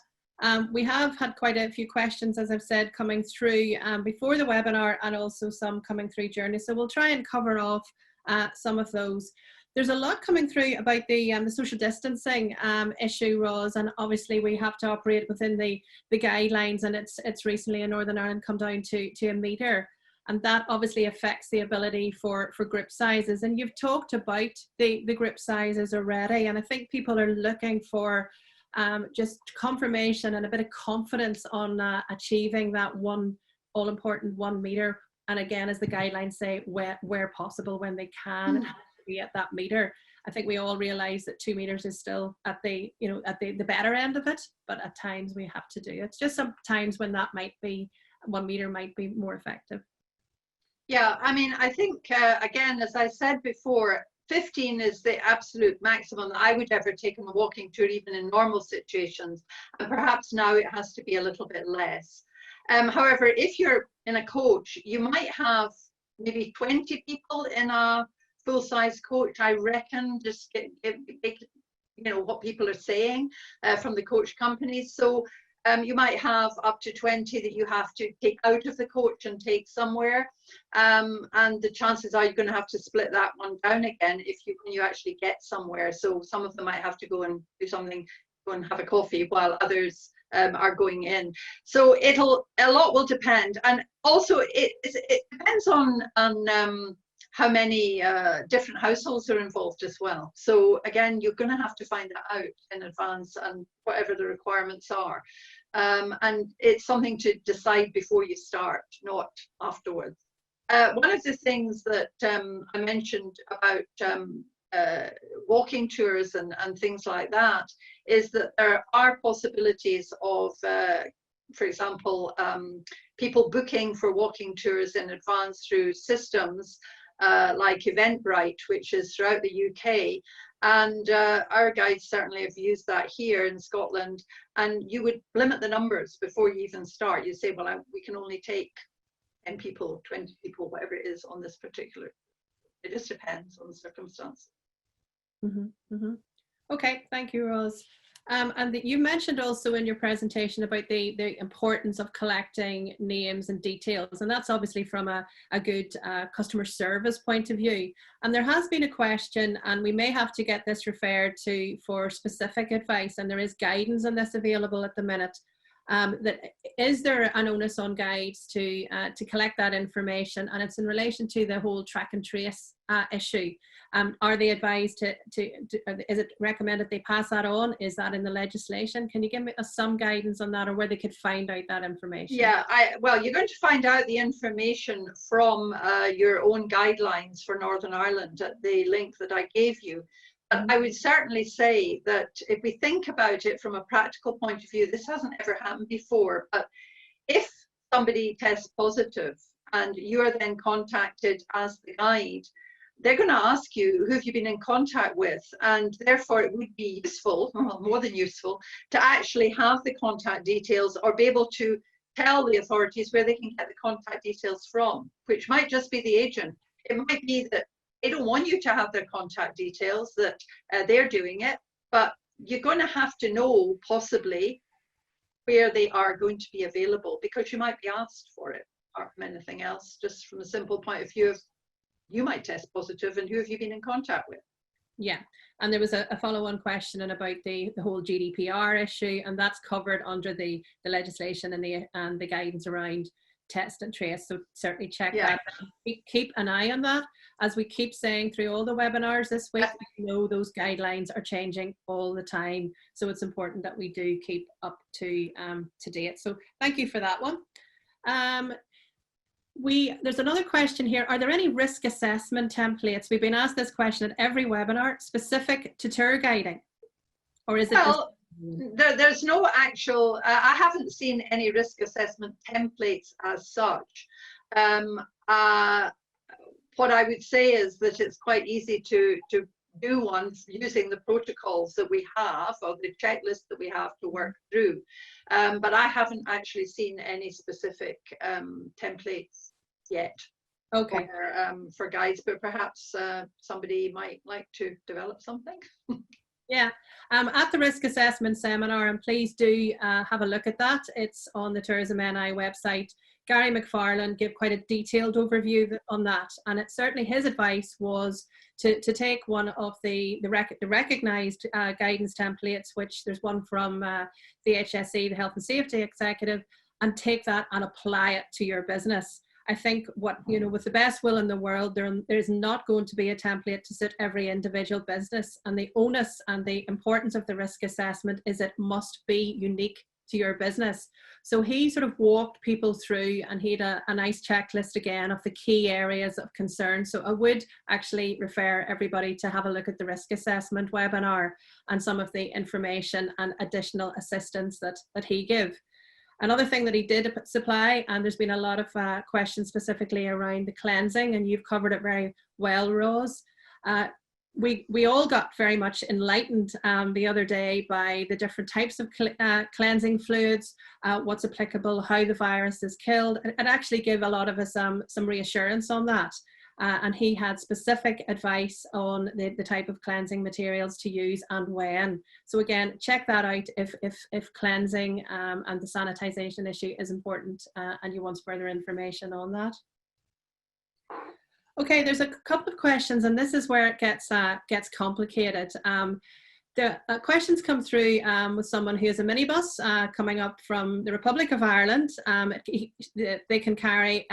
We have had quite a few questions, as I've said, coming through before the webinar, and also some coming through during. So we'll try and cover off some of those. There's a lot coming through about the social distancing issue, Ros, and obviously we have to operate within the guidelines, and it's recently in Northern Ireland come down to a metre. And that obviously affects the ability for group sizes. And you've talked about the group sizes already. And I think people are looking for just confirmation and a bit of confidence on achieving that all important 1 metre And again, as the guidelines say, where possible, when they can, it has to be at that meter. I think we all realize that 2 meters is still at the, you know, at the better end of it, but at times we have to do it. It's just sometimes when that might be, 1 meter might be more effective. Yeah, I mean, I think, again, as I said before, 15 is the absolute maximum that I would ever take on a walking tour, even in normal situations. And perhaps now it has to be a little bit less. However, if you're in a coach, you might have maybe 20 people in a full-size coach, I reckon, just get, you know, what people are saying from the coach companies. So you might have up to 20 that you have to take out of the coach and take somewhere. And the chances are you're going to have to split that one down again when you actually get somewhere. So some of them might have to go and do something, go and have a coffee, while others are going in. So a lot will depend. And also it depends on how many different households are involved as well. So again, you're going to have to find that out in advance, and whatever the requirements are. And it's something to decide before you start, not afterwards. One of the things that I mentioned about walking tours and things like that is that there are possibilities of, for example, people booking for walking tours in advance through systems like Eventbrite, which is throughout the UK. And our guides certainly have used that here in Scotland. And you would limit the numbers before you even start. You say, well, we can only take 10 people, 20 people, whatever it is on this particular. It just depends on the circumstance. Okay, thank you, Ros. And you mentioned also in your presentation about the importance of collecting names and details, and that's obviously from a good customer service point of view. And there has been a question, and we may have to get this referred to for specific advice, and there is guidance on this available at the minute. That is there an onus on guides to collect that information, and it's in relation to the whole track and trace issue. Are they advised is it recommended they pass that on? Is that in the legislation? Can you give me some guidance on that, or where they could find out that information? Yeah, well, you're going to find out the information from your own guidelines for Northern Ireland at the link that I gave you. But I would certainly say that if we think about it from a practical point of view, this hasn't ever happened before, but if somebody tests positive and you are then contacted as the guide, they're going to ask you, who have you been in contact with? And therefore it would be useful, well, more than useful, to actually have the contact details, or be able to tell the authorities where they can get the contact details from, which might just be the agent. It might be that they don't want you to have their contact details, that they're doing it, but you're going to have to know possibly where they are going to be available, because you might be asked for it, apart from anything else, just from a simple point of view of you might test positive and who have you been in contact with. Yeah, and there was a follow-on question about the whole GDPR issue, and that's covered under the legislation and the guidance around test and trace. So certainly check that. Keep an eye on that. As we keep saying through all the webinars this week, we know those guidelines are changing all the time. So it's important that we do keep up to date. So thank you for that one. There's another question here. Are there any risk assessment templates? We've been asked this question at every webinar, specific to tour guiding, or is it? Well, there's no actual, I haven't seen any risk assessment templates as such. What I would say is that it's quite easy to do one using the protocols that we have, or the checklist that we have to work through. But I haven't actually seen any specific templates yet. Okay. For guides, but perhaps somebody might like to develop something. Yeah, at the risk assessment seminar, and please do have a look at that. It's on the Tourism NI website. Gary McFarlane gave quite a detailed overview on that, and it's certainly his advice was to take one of the recognised guidance templates, which there's one from the HSE, the Health and Safety Executive, and take that and apply it to your business. I think with the best will in the world, there's not going to be a template to suit every individual business, and the onus and the importance of the risk assessment is it must be unique to your business. So he sort of walked people through, and he had a nice checklist again of the key areas of concern. So I would actually refer everybody to have a look at the risk assessment webinar and some of the information and additional assistance that he gave. Another thing that he did supply, and there's been a lot of questions specifically around the cleansing, and you've covered it very well, Rose. We all got very much enlightened the other day by the different types of cleansing fluids, what's applicable, how the virus is killed. It actually gave a lot of us some reassurance on that. And he had specific advice on the type of cleansing materials to use and when. So again, check that out if cleansing and the sanitization issue is important and you want further information on that. Okay, there's a couple of questions, and this is where it gets complicated. The questions come through with someone who has a minibus coming up from the Republic of Ireland. They can carry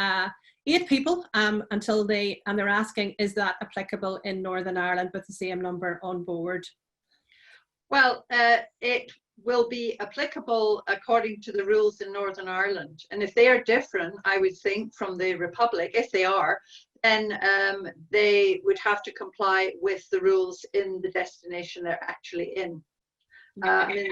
8 people until they're asking, is that applicable in Northern Ireland with the same number on board? Well, it will be applicable according to the rules in Northern Ireland. And if they are different, I would think, from the Republic, if they are, then they would have to comply with the rules in the destination they're actually in. I mean,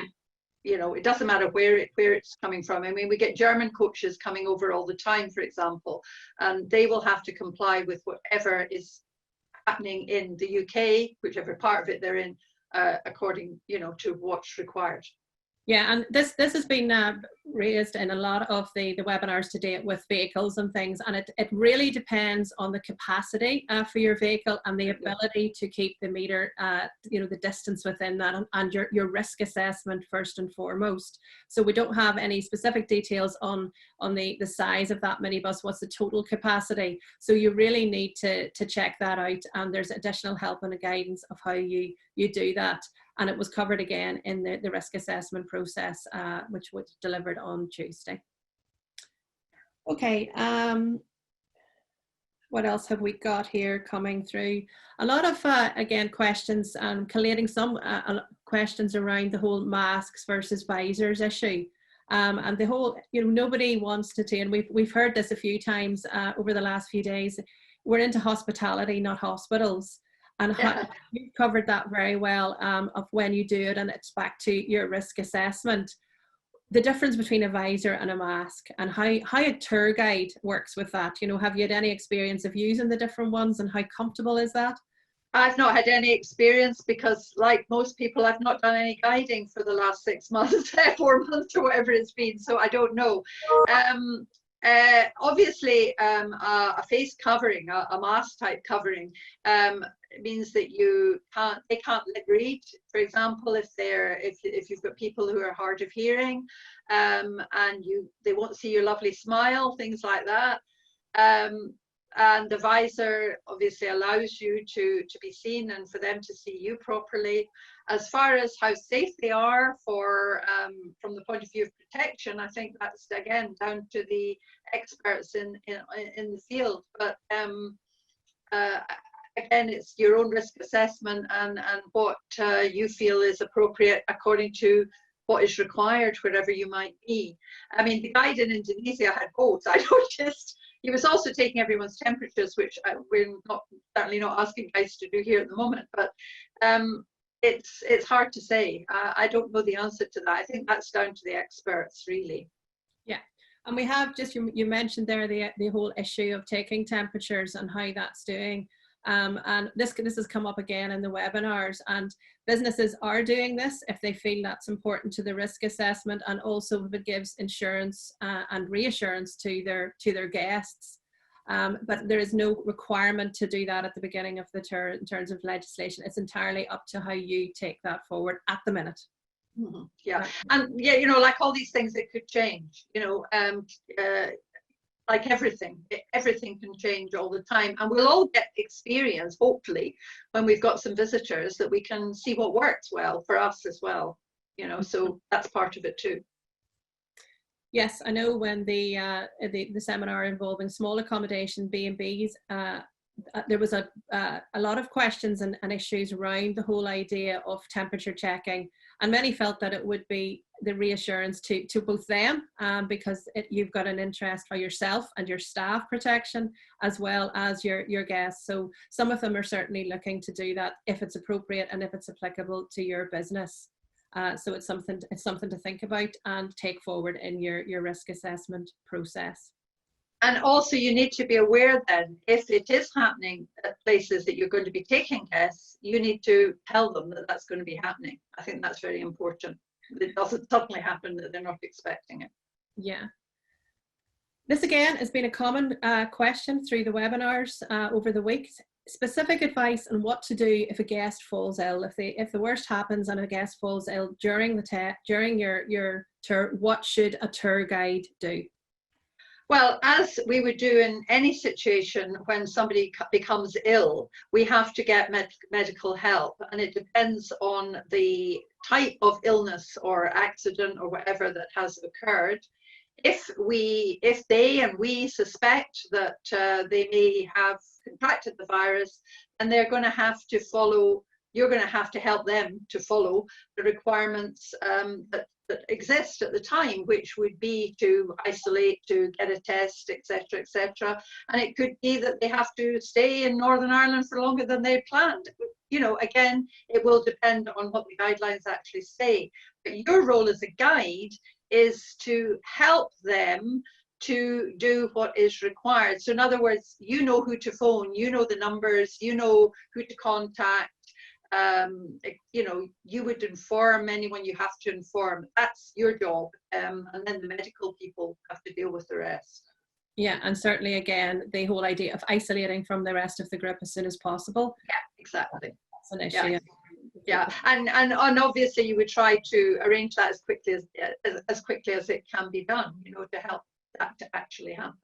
you know, it doesn't matter where it's coming from. I mean, we get German coaches coming over all the time, for example, and they will have to comply with whatever is happening in the UK, whichever part of it they're in, according, you know, to what's required. Yeah, and this has been raised in a lot of the webinars to date with vehicles and things, and it really depends on the capacity for your vehicle and the ability to keep the meter, you know, the distance within that, and your risk assessment first and foremost. So we don't have any specific details on the size of that minibus, what's the total capacity. So you really need to check that out, and there's additional help and guidance of how you do that. And it was covered again in the risk assessment process, which was delivered on Tuesday. Okay, what else have we got here coming through? A lot of, again, questions, collating some questions around the whole masks versus visors issue. And the whole, you know, nobody wants to, and we've heard this a few times over the last few days, we're into hospitality, not hospitals. And you've covered that very well of when you do it, and it's back to your risk assessment. The difference between a visor and a mask, and how a tour guide works with that. You know, have you had any experience of using the different ones, and how comfortable is that? I've not had any experience because, like most people, I've not done any guiding for the last 6 months, 4 months or whatever it's been, so I don't know. Obviously, a face covering, a mask type covering, means that they can't read, for example, if you've got people who are hard of hearing, and they won't see your lovely smile, things like that. And the visor obviously allows you to be seen and for them to see you properly. As far as how safe they are from the point of view of protection, I think that's again down to the experts in the field. But again, it's your own risk assessment and what you feel is appropriate according to what is required wherever you might be. I mean, the guide in Indonesia had both. I noticed he was also taking everyone's temperatures, which we're certainly not asking guys to do here at the moment. But it's hard to say. I don't know the answer to that. I think that's down to the experts, really. Yeah, and we have just you mentioned there the whole issue of taking temperatures and how that's doing. And this has come up again in the webinars, and businesses are doing this if they feel that's important to the risk assessment, and also if it gives insurance and reassurance to their guests. But there is no requirement to do that at the beginning of the tour in terms of legislation. It's entirely up to how you take that forward at the minute. Mm-hmm. Yeah, and yeah, you know, like all these things, it could change. You know, like everything can change all the time, and we'll all get experience, hopefully, when we've got some visitors, that we can see what works well for us as well, you know, so that's part of it too. Yes, I know when the seminar involving small accommodation B&Bs there was a lot of questions and issues around the whole idea of temperature checking, and many felt that it would be the reassurance to both them, because you've got an interest for yourself and your staff protection as well as your guests. So some of them are certainly looking to do that if it's appropriate and if it's applicable to your business. So it's something to think about and take forward in your risk assessment process. And also you need to be aware then, if it is happening at places that you're going to be taking guests, you need to tell them that that's going to be happening. I think that's very important. It doesn't suddenly happen that they're not expecting it. Yeah. This again has been a common question through the webinars over the week. Specific advice on what to do if a guest falls ill. If the worst happens and a guest falls ill during your tour, what should a tour guide do? Well, as we would do in any situation when somebody becomes ill, we have to get medical help, and it depends on the type of illness or accident or whatever that has occurred. If they and we suspect that they may have contracted the virus, and they're going to have to follow, you're going to have to help them to follow the requirements that exist at the time, which would be to isolate, to get a test, etc., etc. And it could be that they have to stay in Northern Ireland for longer than they planned. You know, again, it will depend on what the guidelines actually say. But your role as a guide is to help them to do what is required. So in other words, you know who to phone, you know the numbers, you know who to contact. You know, you would inform anyone you have to inform. That's your job, and then the medical people have to deal with the rest. Yeah, and certainly again, the whole idea of isolating from the rest of the group as soon as possible. Yeah, exactly. That's an issue. Yeah, and obviously you would try to arrange that as quickly as it can be done, you know, to help that to actually happen.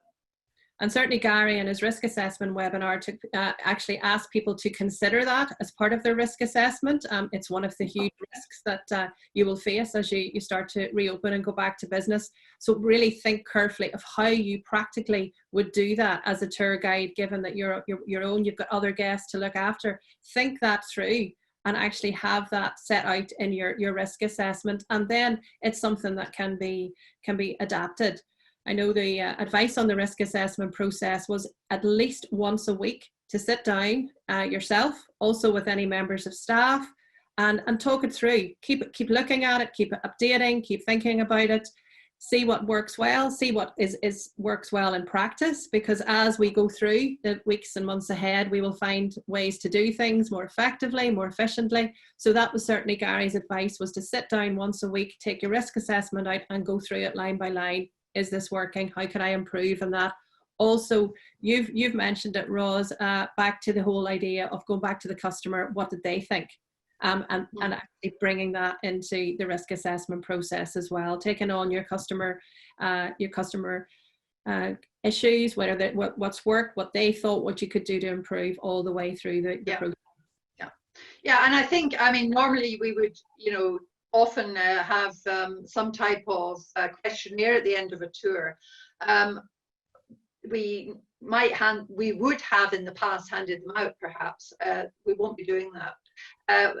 And certainly Gary in his risk assessment webinar to actually ask people to consider that as part of their risk assessment. It's one of the huge risks that you will face as you start to reopen and go back to business. So really think carefully of how you practically would do that as a tour guide, given that you're your own, you've got other guests to look after. Think that through and actually have that set out in your risk assessment. And then it's something that can be adapted. I know the advice on the risk assessment process was at least once a week to sit down yourself, also with any members of staff, and talk it through. Keep looking at it, keep it updating, keep thinking about it, see what works well, see what works well in practice, because as we go through the weeks and months ahead, we will find ways to do things more effectively, more efficiently. So that was certainly Gary's advice, was to sit down once a week, take your risk assessment out and go through it line by line. Is this working? How can I improve on that? Also, you've mentioned it, Ros, back to the whole idea of going back to the customer. What did they think? And actually bringing that into the risk assessment process as well, taking on your customer issues, what's worked, what they thought, what you could do to improve all the way through the process. Yeah, and I think, I mean, normally we would, you know, often have some type of questionnaire at the end of a tour. We would have in the past handed them out, perhaps. We won't be doing that.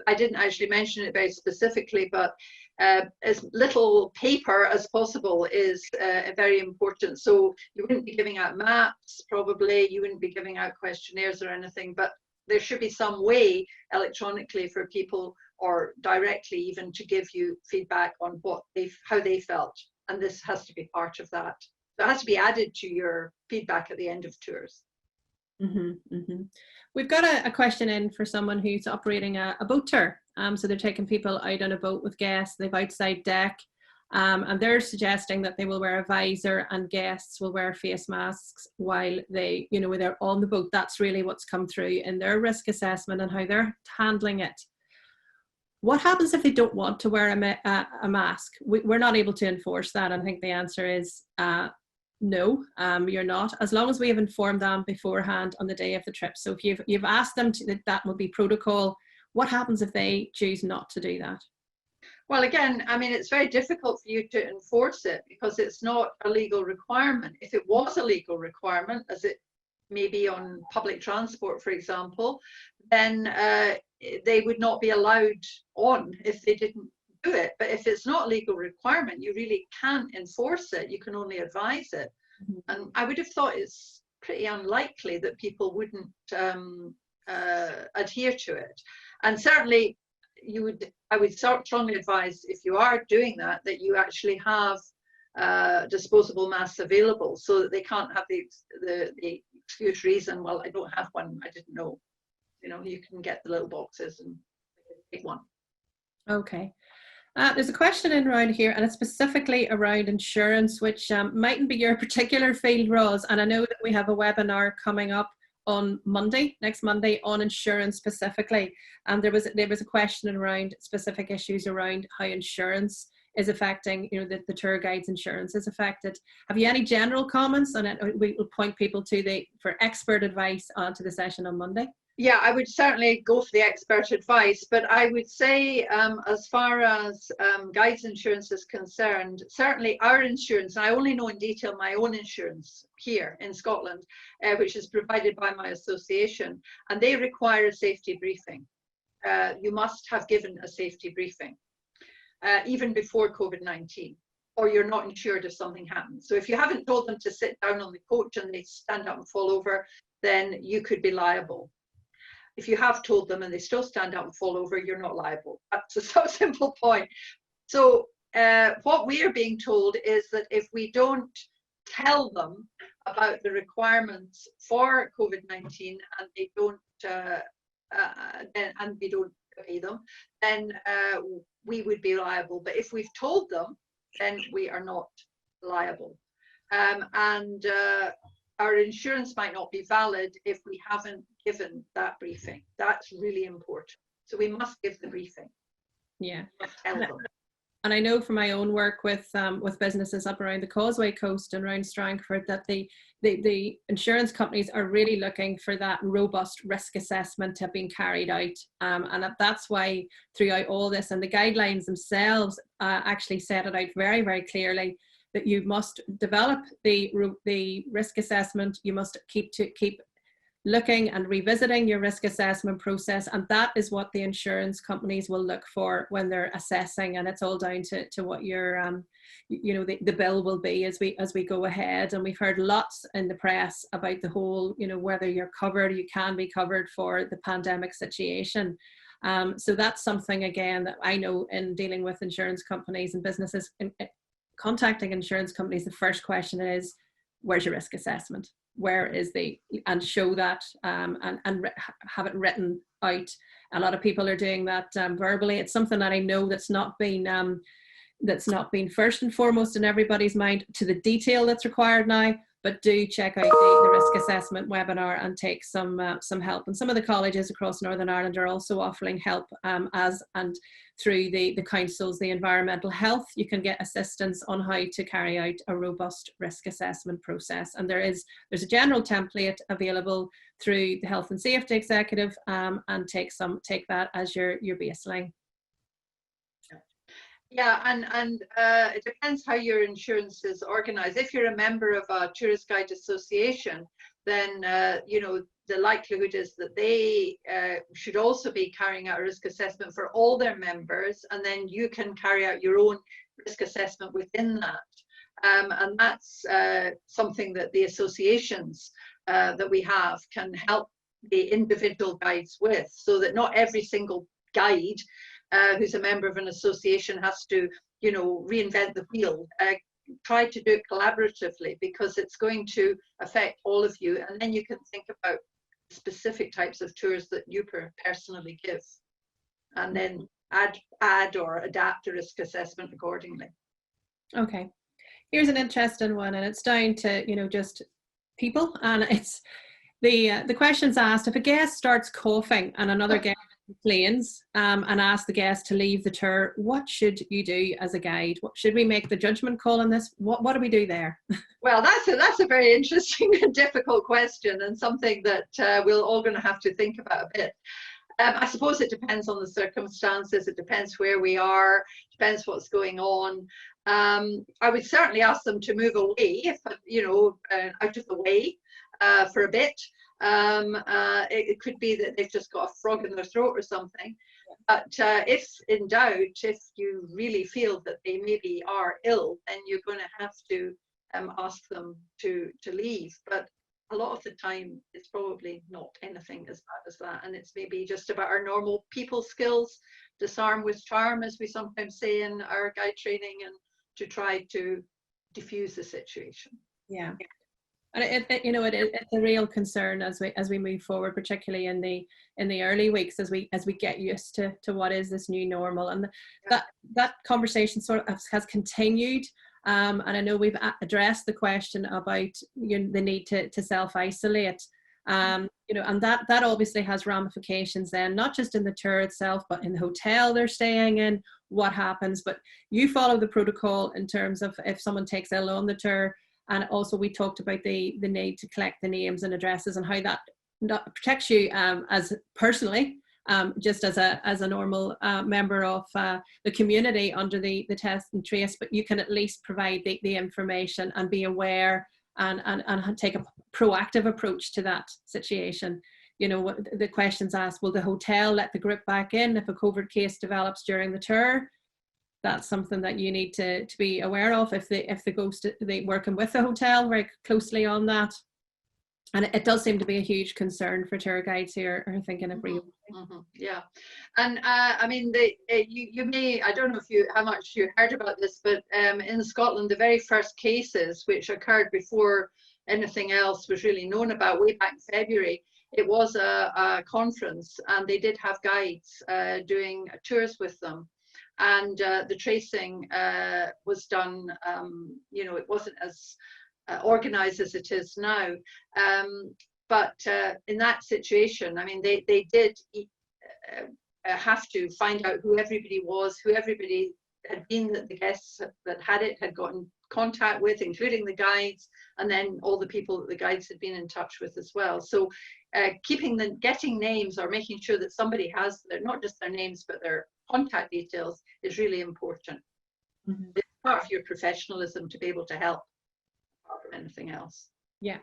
I didn't actually mention it very specifically, but as little paper as possible is very important. So you wouldn't be giving out maps, probably. You wouldn't be giving out questionnaires or anything, but there should be some way electronically for people, or directly even, to give you feedback on how they felt, and this has to be part of that. So it has to be added to your feedback at the end of tours. We've got a question in for someone who's operating a boat tour. So they're taking people out on a boat with guests. They've outside deck, and they're suggesting that they will wear a visor and guests will wear face masks while when they're on the boat. That's really what's come through in their risk assessment and how they're handling it. What happens if they don't want to wear a mask? We're not able to enforce that. And I think the answer is no, you're not, as long as we have informed them beforehand on the day of the trip. So if you've asked them that will be protocol, what happens if they choose not to do that? Well, again, I mean, it's very difficult for you to enforce it because it's not a legal requirement. If it was a legal requirement, as it maybe on public transport, for example, then they would not be allowed on if they didn't do it. But if it's not a legal requirement, you really can't enforce it. You can only advise it. Mm-hmm. And I would have thought it's pretty unlikely that people wouldn't adhere to it. And certainly I would strongly advise, if you are doing that, that you actually have disposable masks available, so that they can't have the excuse reason, well, I don't have one, I didn't know. You know, you can get the little boxes and take one. Okay. There's a question in around here, and it's specifically around insurance, which mightn't be your particular field, Ros. And I know that we have a webinar coming up on Monday, next Monday, on insurance specifically. And there was a question around specific issues around how insurance is affecting, you know, the tour guide's insurance is affected. Have you any general comments on it? We will point people for expert advice to the session on Monday. Yeah, I would certainly go for the expert advice, but I would say as far as guides insurance is concerned, certainly our insurance, and I only know in detail my own insurance here in Scotland, which is provided by my association, and they require a safety briefing. You must have given a safety briefing, even before COVID-19, or you're not insured if something happens. So if you haven't told them to sit down on the coach and they stand up and fall over, then you could be liable. If you have told them and they still stand up and fall over, you're not liable. That's a so simple point. So what we are being told is that if we don't tell them about the requirements for COVID-19 and they don't and we don't obey them, then we would be liable. But if we've told them, then we are not liable. Our insurance might not be valid if we haven't given that briefing. That's really important. So we must give the briefing. Yeah. Tell them. And I know from my own work with businesses up around the Causeway Coast and around Strangford that the insurance companies are really looking for that robust risk assessment to have been carried out. And that's why throughout all this, and the guidelines themselves actually set it out very, very clearly, that you must develop the risk assessment. You must keep looking and revisiting your risk assessment process, and that is what the insurance companies will look for when they're assessing. And it's all down to what your you know, the bill will be as we go ahead. And we've heard lots in the press about the whole, you know, whether you're covered, you can be covered for the pandemic situation. So that's something, again, that I know in dealing with insurance companies and businesses, contacting insurance companies, the first question is, where's your risk assessment? Where is and show that and have it written out. A lot of people are doing that verbally. It's something that I know that's not been first and foremost in everybody's mind to the detail that's required now. But do check out the risk assessment webinar and take some help. And some of the colleges across Northern Ireland are also offering help through the councils, the environmental health. You can get assistance on how to carry out a robust risk assessment process. And there's a general template available through the Health and Safety Executive, and take that as your baseline. Yeah, and it depends how your insurance is organised. If you're a member of a tourist guide association, then you know, the likelihood is that they should also be carrying out a risk assessment for all their members, and then you can carry out your own risk assessment within that. And that's something that the associations that we have can help the individual guides with, so that not every single guide who's a member of an association has to, you know, reinvent the wheel. Try to do it collaboratively, because it's going to affect all of you, and then you can think about specific types of tours that you personally give, and then add or adapt a risk assessment accordingly. Okay, here's an interesting one, and it's down to, you know, just people, and it's the question's asked: if a guest starts coughing and another guest complains and asks the guest to leave the tour, what should you do as a guide? Should we make the judgment call on this? What do we do there? Well, that's a very interesting and difficult question, and something that we're all going to have to think about a bit. I suppose it depends on the circumstances. It depends where we are. Depends what's going on. I would certainly ask them to move away, if, out of the way for a bit. It could be that they've just got a frog in their throat or something. But if in doubt, if you really feel that they maybe are ill, then you're going to have to ask them to leave. But a lot of the time, it's probably not anything as bad as that. And it's maybe just about our normal people skills, disarm with charm, as we sometimes say in our guide training, and to try to diffuse the situation. Yeah. And it's a real concern as we move forward, particularly in the early weeks, as we get used to what is this new normal, and that conversation sort of has continued. And I know we've addressed the question about the need to self-isolate, and that obviously has ramifications then, not just in the tour itself, but in the hotel they're staying in, what happens. But you follow the protocol in terms of if someone takes ill on the tour. And also we talked about the need to collect the names and addresses, and how that protects you as personally, just as a normal member of the community under the test and trace, but you can at least provide the information and be aware and take a proactive approach to that situation. The questions asked, will the hotel let the group back in if a COVID case develops during the tour? That's something that you need to be aware of if they working with the hotel very closely on that. And it does seem to be a huge concern for tour guides who are thinking of real. Yeah, and I mean, you may, I don't know how much you heard about this, but in Scotland, the very first cases which occurred before anything else was really known about, way back in February, it was a conference, and they did have guides doing tours with them. And the tracing was done, it wasn't as organized as it is now. But in that situation, I mean, they did have to find out who everybody was, who everybody had been, that the guests that had it had gotten contact with, including the guides, and then all the people that the guides had been in touch with as well. So getting names, or making sure that somebody has not just their names but their contact details, is really important. It's part of your professionalism to be able to help, apart from anything else. Yeah.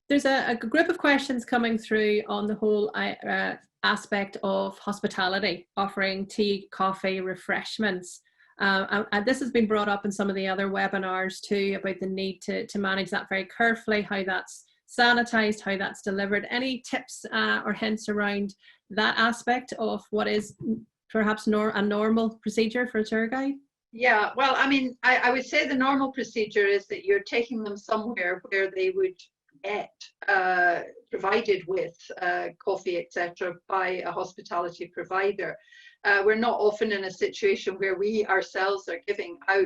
There's a group of questions coming through on the whole aspect of hospitality, offering tea, coffee, refreshments. And this has been brought up in some of the other webinars too, about the need to manage that very carefully, how that's sanitized, how that's delivered. Any tips or hints around that aspect of what is perhaps a normal procedure for a tour guide? Yeah, well, I mean, I would say the normal procedure is that you're taking them somewhere where they would get provided with coffee, etc., by a hospitality provider. We're not often in a situation where we ourselves are giving out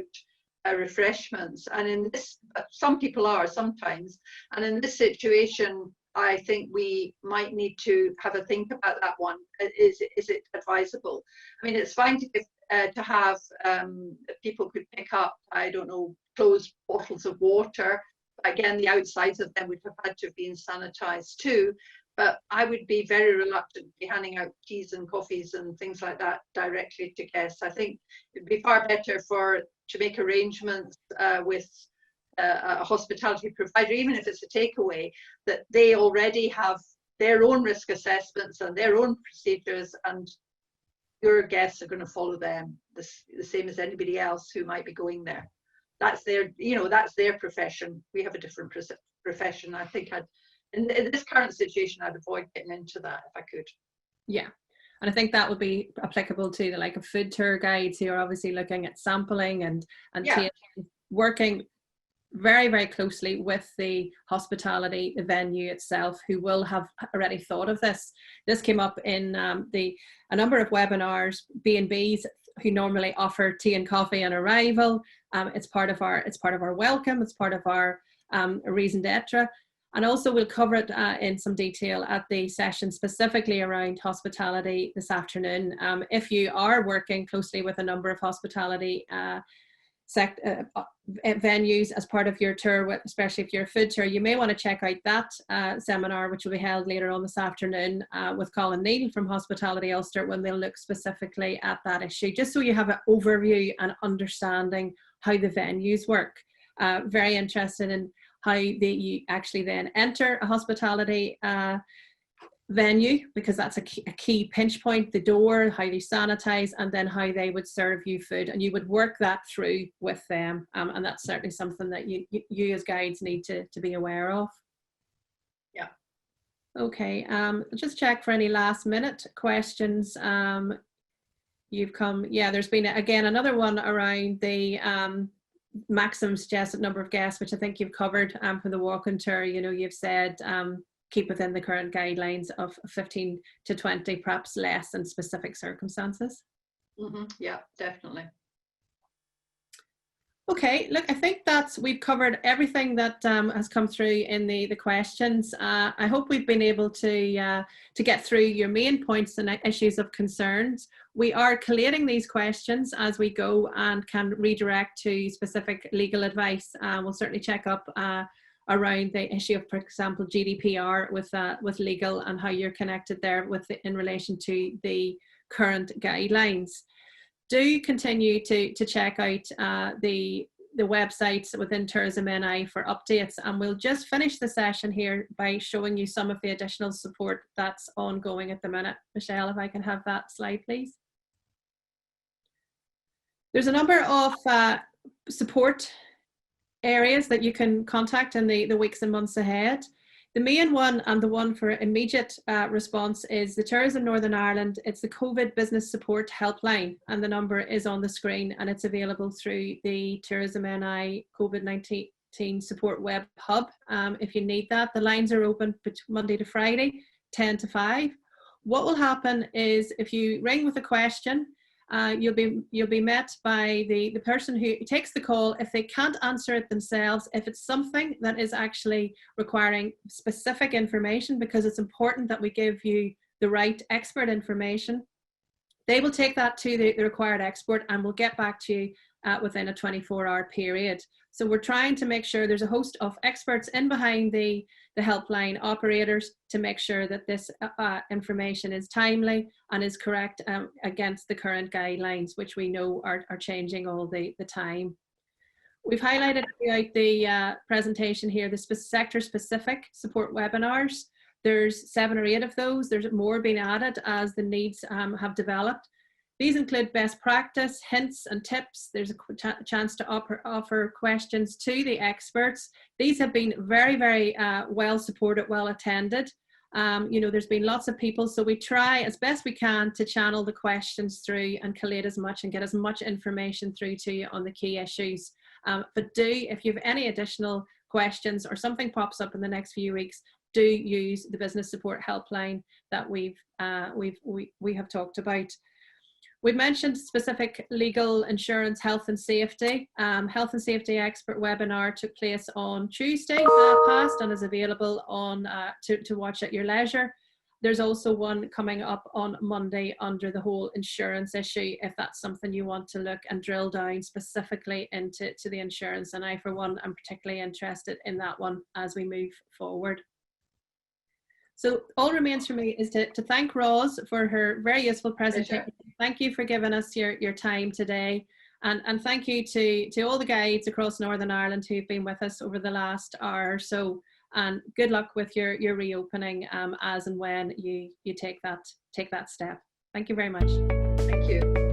refreshments, and in this, some people are sometimes, and in this situation, I think we might need to have a think about that one. Is it advisable? I mean, it's fine to have people could pick up, I don't know, closed bottles of water. Again, the outsides of them would have had to have been sanitized too. But I would be very reluctant to be handing out teas and coffees and things like that directly to guests. I think it'd be far better to make arrangements with a hospitality provider, even if it's a takeaway, that they already have their own risk assessments and their own procedures, and your guests are going to follow them the same as anybody else who might be going there. That's their profession. We have a different profession. I think in this current situation, I'd avoid getting into that if I could. Yeah. And I think that would be applicable to the like of food tour guides who are obviously looking at sampling and working very, very closely with the hospitality, the venue itself, who will have already thought of this. This came up in a number of webinars, B&Bs who normally offer tea and coffee on arrival. It's part of our welcome. It's part of our raison d'etre. And also we'll cover it in some detail at the session specifically around hospitality this afternoon. If you are working closely with a number of hospitality venues as part of your tour, especially if you're a food tour, you may want to check out that seminar, which will be held later on this afternoon with Colin Neal from Hospitality Ulster, when they'll look specifically at that issue, just so you have an overview and understanding how the venues work. Very interested in how you actually then enter a hospitality venue, because that's a key pinch point, the door, how they sanitize, and then how they would serve you food, and you would work that through with them, and that's certainly something that you as guides need to be aware of. Yeah. Okay, just check for any last minute questions. You've come, yeah, there's been again another one around the maximum suggested number of guests, which I think you've covered for the walk-in tour. You know, you've said keep within the current guidelines of 15 to 20, perhaps less in specific circumstances. Yeah, definitely. Okay, look, I think we've covered everything that has come through in the questions. I hope we've been able to get through your main points and issues of concerns. We are collating these questions as we go and can redirect to specific legal advice. We'll certainly check up around the issue of, for example, GDPR with legal, and how you're connected there in relation to the current guidelines. Do continue to check out the websites within Tourism NI for updates, and we'll just finish the session here by showing you some of the additional support that's ongoing at the minute. Michelle, if I can have that slide, please. There's a number of support areas that you can contact in the weeks and months ahead. The main one, and the one for immediate response, is the Tourism Northern Ireland. It's the COVID Business Support Helpline, and the number is on the screen, and it's available through the Tourism NI COVID-19 Support Web Hub. If you need that, the lines are open Monday to Friday, 10 to 5. What will happen is, if you ring with a question, you'll be met by the person who takes the call. If they can't answer it themselves, if it's something that is actually requiring specific information, because it's important that we give you the right expert information, they will take that to the required expert and will get back to you within a 24-hour period. So we're trying to make sure there's a host of experts in behind the helpline operators to make sure that this information is timely and is correct against the current guidelines, which we know are changing all the time. We've highlighted throughout the presentation here the sector-specific support webinars. There's 7 or 8 of those. There's more being added as the needs have developed. These include best practice, hints and tips. There's a chance to offer questions to the experts. These have been very, very well supported, well attended. You know, there's been lots of people, so we try as best we can to channel the questions through and collate as much and get as much information through to you on the key issues. But if you have any additional questions or something pops up in the next few weeks, do use the business support helpline that we have talked about. We've mentioned specific legal, insurance, health and safety. Health and safety expert webinar took place on Tuesday past and is available on to watch at your leisure. There's also one coming up on Monday under the whole insurance issue, if that's something you want to look and drill down specifically into the insurance. And I, for one, am particularly interested in that one as we move forward. So all remains for me is to thank Ros for her very useful presentation. Pleasure. Thank you for giving us your time today. And thank you to all the guides across Northern Ireland who've been with us over the last hour or so. And good luck with your reopening as and when you take that step. Thank you very much. Thank you.